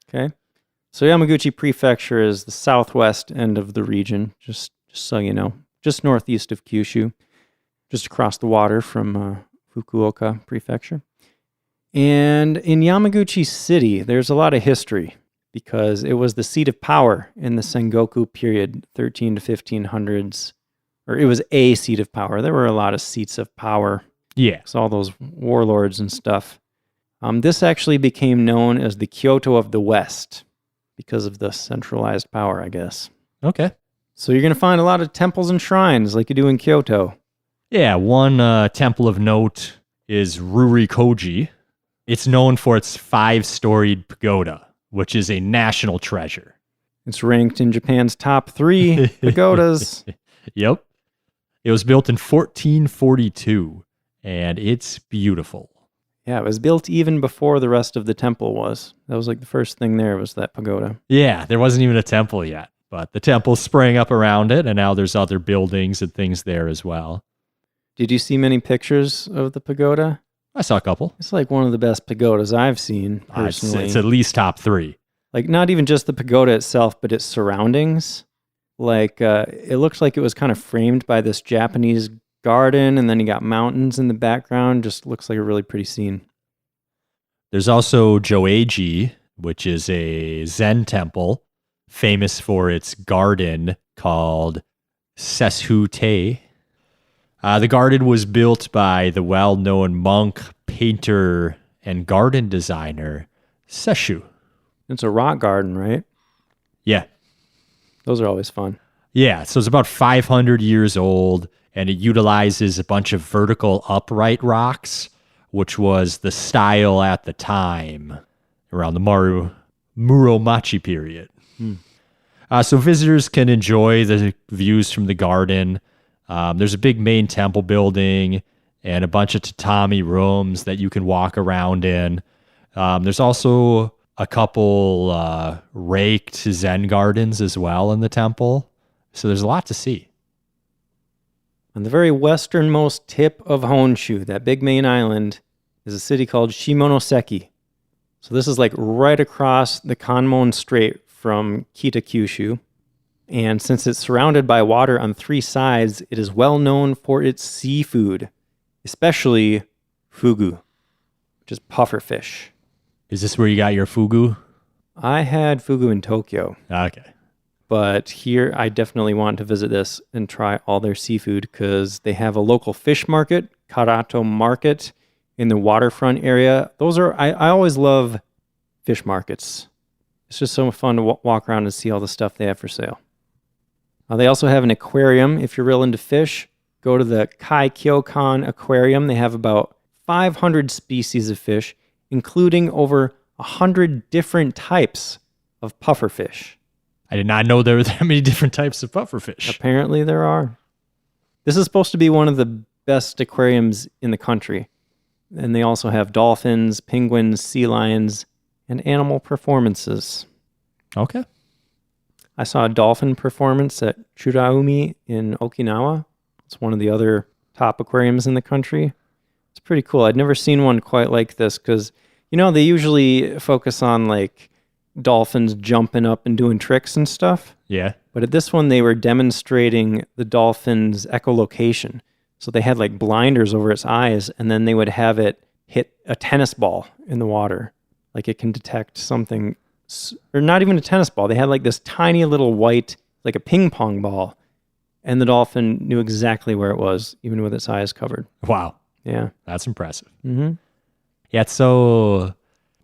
Okay. So Yamaguchi Prefecture is the southwest end of the region, just so you know, just northeast of Kyushu, just across the water from Fukuoka Prefecture. And in Yamaguchi City, there's a lot of history because it was the seat of power in the Sengoku period, 13 to 1500s. Or it was a seat of power. There were a lot of seats of power. Yeah. So all those warlords and stuff. This actually became known as the Kyoto of the West because of the centralized power, I guess. Okay. So you're going to find a lot of temples and shrines like you do in Kyoto. Yeah, one temple of note is Rurikoji. It's known for its 5-storied pagoda, which is a national treasure. It's ranked in Japan's top 3 pagodas. Yep. It was built in 1442, and it's beautiful. Yeah, it was built even before the rest of the temple was. That was like the first thing there was that pagoda. Yeah, there wasn't even a temple yet, but the temple sprang up around it, and now there's other buildings and things there as well. Did you see many pictures of the pagoda? I saw a couple. It's like one of the best pagodas I've seen, personally. It's at least top 3. Like, not even just the pagoda itself, but its surroundings. Like, it looks like it was kind of framed by this Japanese garden, and then you got mountains in the background. Just looks like a really pretty scene. There's also Joeiji, which is a Zen temple, famous for its garden called Seshu-te. The garden was built by the well-known monk, painter, and garden designer, Seshu. It's a rock garden, right? Yeah. Those are always fun. Yeah, so it's about 500 years old, and it utilizes a bunch of vertical upright rocks, which was the style at the time, around the Muromachi period. So visitors can enjoy the views from the garden. There's a big main temple building and a bunch of tatami rooms that you can walk around in. There's also a couple raked Zen gardens as well in the temple. So there's a lot to see. On the very westernmost tip of Honshu, that big main island, is a city called Shimonoseki. So this is like right across the Kanmon Strait from Kita-Kyushu. And since it's surrounded by water on 3 sides, it is well known for its seafood, especially fugu, which is puffer fish. Is this where you got your fugu? I had fugu in Tokyo, Okay. but here I definitely want to visit this and try all their seafood because they have a local fish market, Karato Market, in the waterfront area. I always love fish markets. It's just so fun to walk around and see all the stuff they have for sale. They also have an aquarium. If you're real into fish, go to the Kaikyokan Aquarium. They have about 500 species of fish, including over 100 different types of pufferfish. I did not know there were that many different types of pufferfish. Apparently there are. This is supposed to be one of the best aquariums in the country. And they also have dolphins, penguins, sea lions, and animal performances. Okay. I saw a dolphin performance at Churaumi in Okinawa. It's one of the other top aquariums in the country. It's pretty cool. I'd never seen one quite like this because, they usually focus on like dolphins jumping up and doing tricks and stuff. Yeah. But at this one, they were demonstrating the dolphin's echolocation. So they had like blinders over its eyes, and then they would have it hit a tennis ball in the water. Like it can detect something, or not even a tennis ball. They had like this tiny little white, like a ping pong ball, and the dolphin knew exactly where it was, even with its eyes covered. Wow. Yeah. That's impressive. Mm-hmm. Yeah, it's so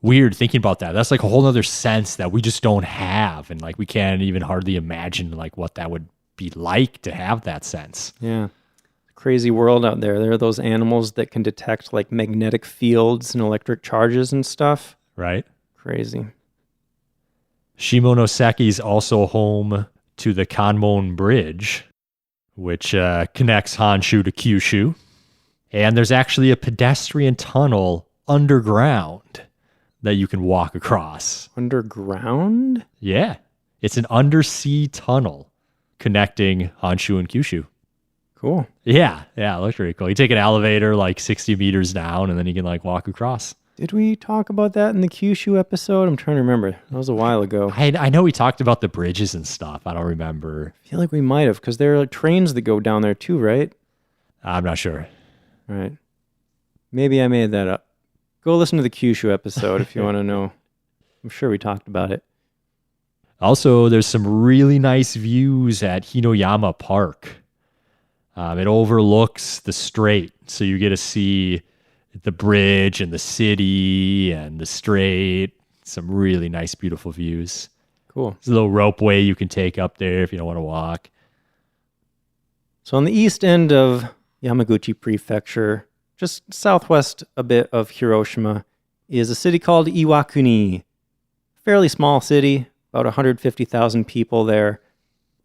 weird thinking about that. That's like a whole other sense that we just don't have. And like we can't even hardly imagine like what that would be like to have that sense. Yeah. Crazy world out there. There are those animals that can detect like magnetic fields and electric charges and stuff. Right? Crazy. Shimonoseki is also home to the Kanmon Bridge, which connects Honshu to Kyushu. And there's actually a pedestrian tunnel underground that you can walk across. Underground? Yeah. It's an undersea tunnel connecting Honshu and Kyushu. Cool. Yeah, it looks pretty cool. You take an elevator like 60 meters down, and then you can like walk across. Did we talk about that in the Kyushu episode? I'm trying to remember. That was a while ago. I know we talked about the bridges and stuff. I don't remember. I feel like we might have, because there are trains that go down there too, right? I'm not sure. All right. Maybe I made that up. Go listen to the Kyushu episode if you want to know. I'm sure we talked about it. Also, there's some really nice views at Hinoyama Park. It overlooks the strait, so you get to see the bridge and the city and the strait. Some really nice, beautiful views. Cool. There's a little ropeway you can take up there if you don't want to walk. So on the east end of Yamaguchi Prefecture, just southwest a bit of Hiroshima, is a city called Iwakuni. Fairly small city, about 150,000 people there.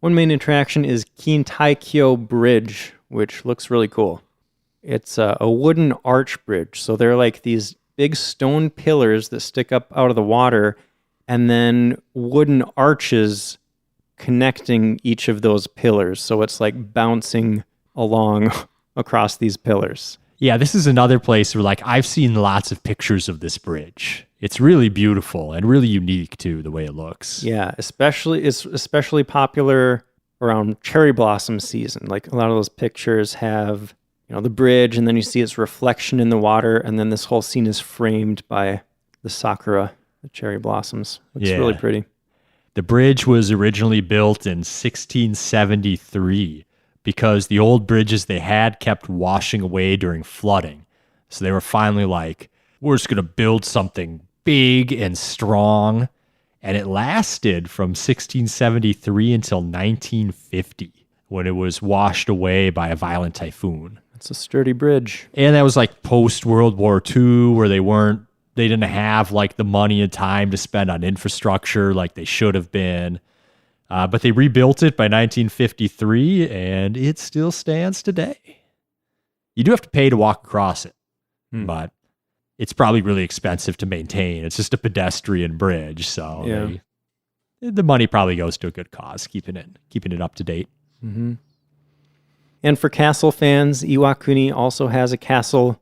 One main attraction is Kintaikyo Bridge, which looks really cool. It's a wooden arch bridge, so they're like these big stone pillars that stick up out of the water, and then wooden arches connecting each of those pillars, so it's like bouncing along across these pillars. Yeah, this is another place where like I've seen lots of pictures of this bridge. It's really beautiful and really unique too, the way it looks. Yeah, it's especially popular around cherry blossom season. Like a lot of those pictures have, the bridge, and then you see its reflection in the water, and then this whole scene is framed by the sakura, the cherry blossoms. It's really pretty. The bridge was originally built in 1673 because the old bridges they had kept washing away during flooding. So they were finally like, we're just going to build something big and strong. And it lasted from 1673 until 1950 when it was washed away by a violent typhoon. It's a sturdy bridge. And that was like post-World War II where they didn't have like the money and time to spend on infrastructure like they should have been. But they rebuilt it by 1953 and it still stands today. You do have to pay to walk across it, but it's probably really expensive to maintain. It's just a pedestrian bridge, so the money probably goes to a good cause, keeping it up to date. Mm-hmm. And for castle fans, Iwakuni also has a castle,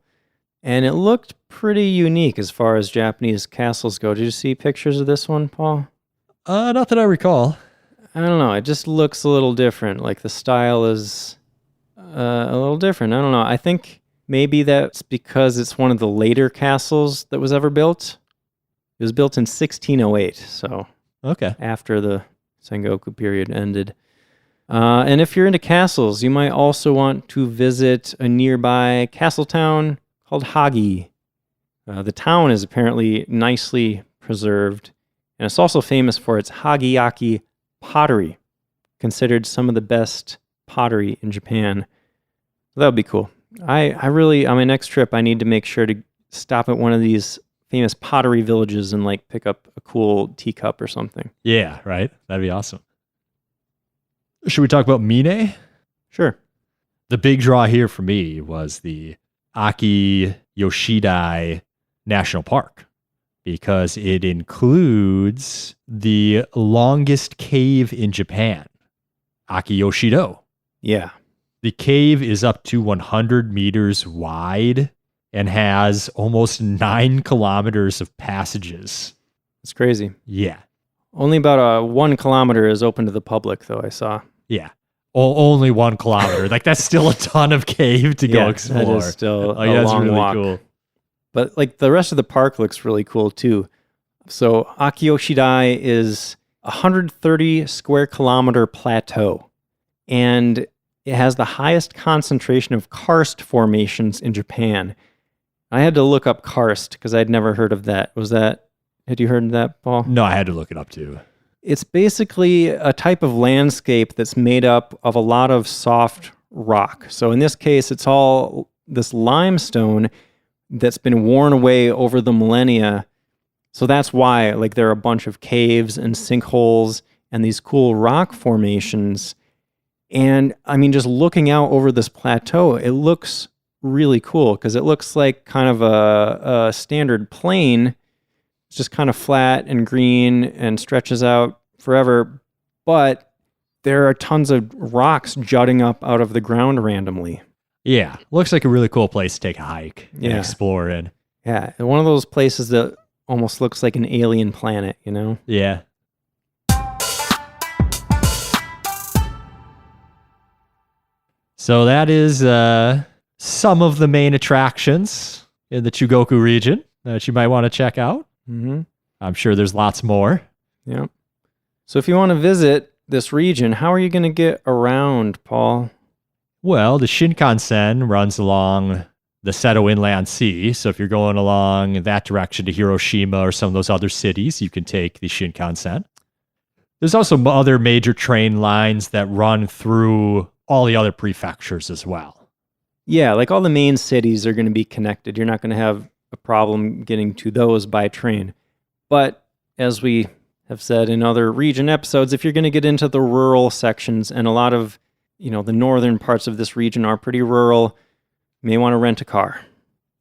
and it looked pretty unique as far as Japanese castles go. Did you see pictures of this one, Paul? Not that I recall. I don't know. It just looks a little different. Like the style is a little different. I don't know. I think maybe that's because it's one of the later castles that was ever built. It was built in 1608, so after the Sengoku period ended. And if you're into castles, you might also want to visit a nearby castle town called Hagi. The town is apparently nicely preserved, and it's also famous for its Hagiyaki pottery, considered some of the best pottery in Japan. So that would be cool. I really, on my next trip, I need to make sure to stop at one of these famous pottery villages and like pick up a cool teacup or something. Yeah, right? That'd be awesome. Should we talk about Mine? Sure. The big draw here for me was the Aki Yoshidai National Park because it includes the longest cave in Japan, Aki Yoshido. Yeah. The cave is up to 100 meters wide and has almost 9 kilometers of passages. It's crazy. Yeah. Only about 1 kilometer is open to the public, though, I saw. Yeah. Only 1 kilometer. Like, that's still a ton of cave to go explore. That is still a that's long really walk. Cool. But, like, the rest of the park looks really cool, too. So, Aki Yoshidai is a 130 square kilometer plateau. And it has the highest concentration of karst formations in Japan. I had to look up karst because I'd never heard of that. Had you heard of that, Paul? No, I had to look it up too. It's basically a type of landscape that's made up of a lot of soft rock. So in this case, it's all this limestone that's been worn away over the millennia. So that's why like there are a bunch of caves and sinkholes and these cool rock formations. And I mean, just looking out over this plateau, it looks really cool because it looks like kind of a standard plain. It's just kind of flat and green and stretches out forever. But there are tons of rocks jutting up out of the ground randomly. Yeah. Looks like a really cool place to take a hike and explore in. Yeah. One of those places that almost looks like an alien planet, you know? Yeah. So that is some of the main attractions in the Chugoku region that you might want to check out. Mm-hmm. I'm sure there's lots more. Yeah. So if you want to visit this region, how are you going to get around, Paul? Well, the Shinkansen runs along the Seto Inland Sea. So if you're going along that direction to Hiroshima or some of those other cities, you can take the Shinkansen. There's also other major train lines that run through all the other prefectures as well. Yeah, like all the main cities are going to be connected. You're not going to have a problem getting to those by train. But as we have said in other region episodes, if you're going to get into the rural sections, and a lot of, the northern parts of this region are pretty rural, you may want to rent a car.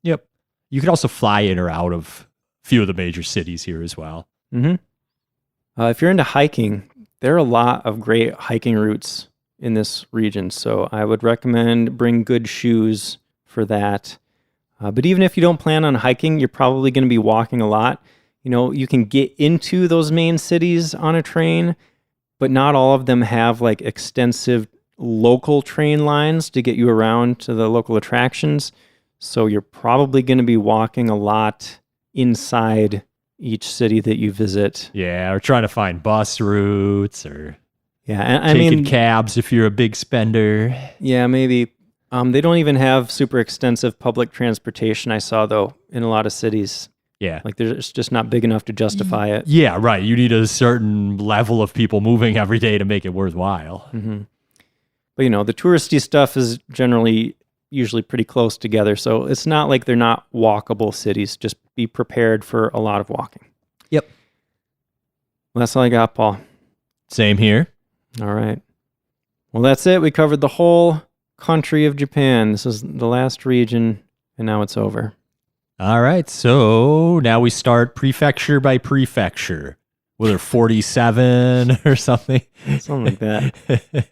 Yep. You could also fly in or out of a few of the major cities here as well. If you're into hiking, there are a lot of great hiking routes in this region, so I would recommend bring good shoes for that. But even if you don't plan on hiking, you're probably going to be walking a lot. You can get into those main cities on a train, but not all of them have like extensive local train lines to get you around to the local attractions. So you're probably going to be walking a lot inside each city that you visit. Yeah, or trying to find bus routes or taking taking cabs if you're a big spender. Yeah, maybe. They don't even have super extensive public transportation, I saw, though, in a lot of cities. Yeah. Like, it's just not big enough to justify it. Yeah, right. You need a certain level of people moving every day to make it worthwhile. Mm-hmm. But, the touristy stuff is usually pretty close together, so it's not like they're not walkable cities. Just be prepared for a lot of walking. Yep. Well, that's all I got, Paul. Same here. All right. Well, that's it. We covered the whole country of Japan. This is the last region, and now it's over. All right, so now we start prefecture by prefecture. Were there 47 or something? Something like that.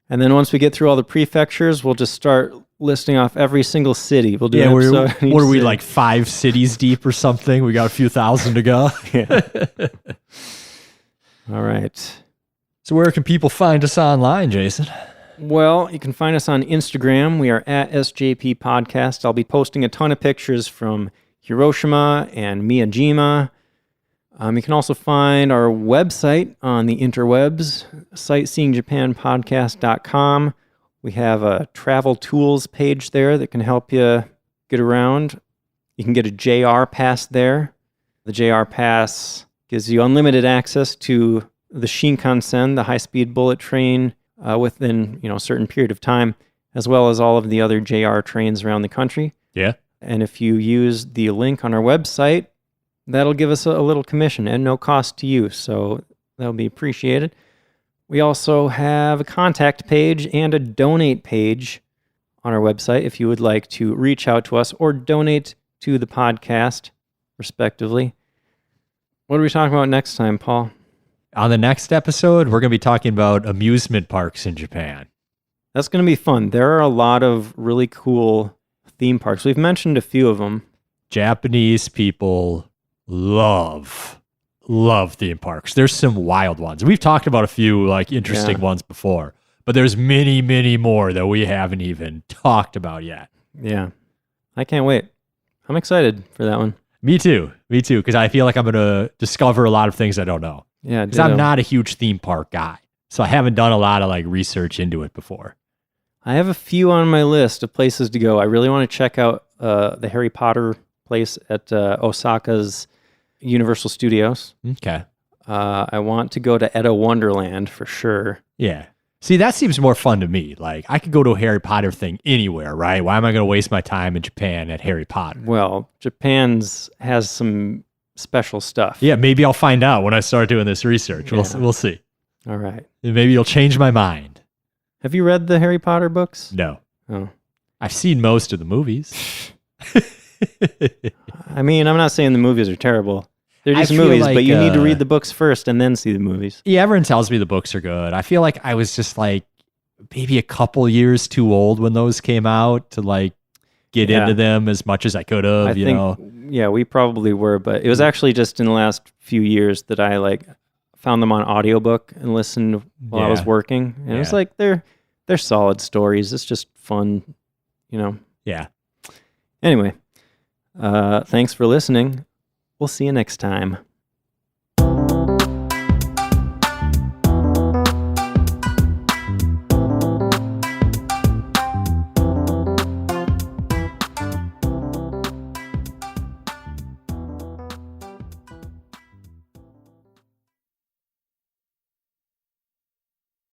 And then once we get through all the prefectures, we'll just start listing off every single city. We'll do an episode on each what are we, city. like 5 cities deep or something? We got a few thousand to go. Yeah. All right. So where can people find us online, Jason? Well, you can find us on Instagram. We are at SJP Podcast. I'll be posting a ton of pictures from Hiroshima and Miyajima. You can also find our website on the interwebs, sightseeingjapanpodcast.com. We have a travel tools page there that can help you get around. You can get a JR Pass there. The JR Pass gives you unlimited access to the Shinkansen, the high-speed bullet train, within a certain period of time, as well as all of the other JR trains around the country. Yeah. And if you use the link on our website, that'll give us a little commission and no cost to you, so that'll be appreciated. We also have a contact page and a donate page on our website if you would like to reach out to us or donate to the podcast, respectively. What are we talking about next time, Paul? On the next episode, we're going to be talking about amusement parks in Japan. That's going to be fun. There are a lot of really cool theme parks. We've mentioned a few of them. Japanese people love theme parks. There's some wild ones. We've talked about a few interesting ones before, but there's many, many more that we haven't even talked about yet. Yeah. I can't wait. I'm excited for that one. Me too, because I feel like I'm going to discover a lot of things I don't know. Yeah, because I'm not a huge theme park guy, so I haven't done a lot of research into it before. I have a few on my list of places to go. I really want to check out the Harry Potter place at Osaka's Universal Studios. Okay. I want to go to Edo Wonderland for sure. Yeah. See, that seems more fun to me. I could go to a Harry Potter thing anywhere, right? Why am I going to waste my time in Japan at Harry Potter? Well, Japan's has some special stuff. Yeah, maybe I'll find out when I start doing this research. Yeah. We'll see. All right. Maybe you'll change my mind. Have you read the Harry Potter books? No. Oh. I've seen most of the movies. I mean, I'm not saying the movies are terrible. They're just feel movies, like, but you need to read the books first and then see the movies. Yeah, everyone tells me the books are good. I feel like I was just maybe a couple years too old when those came out to get into them as much as I could have, Yeah, we probably were, but it was actually just in the last few years that I found them on audiobook and listened while I was working. And it was they're solid stories. It's just fun, Yeah. Anyway, thanks for listening. We'll see you next time.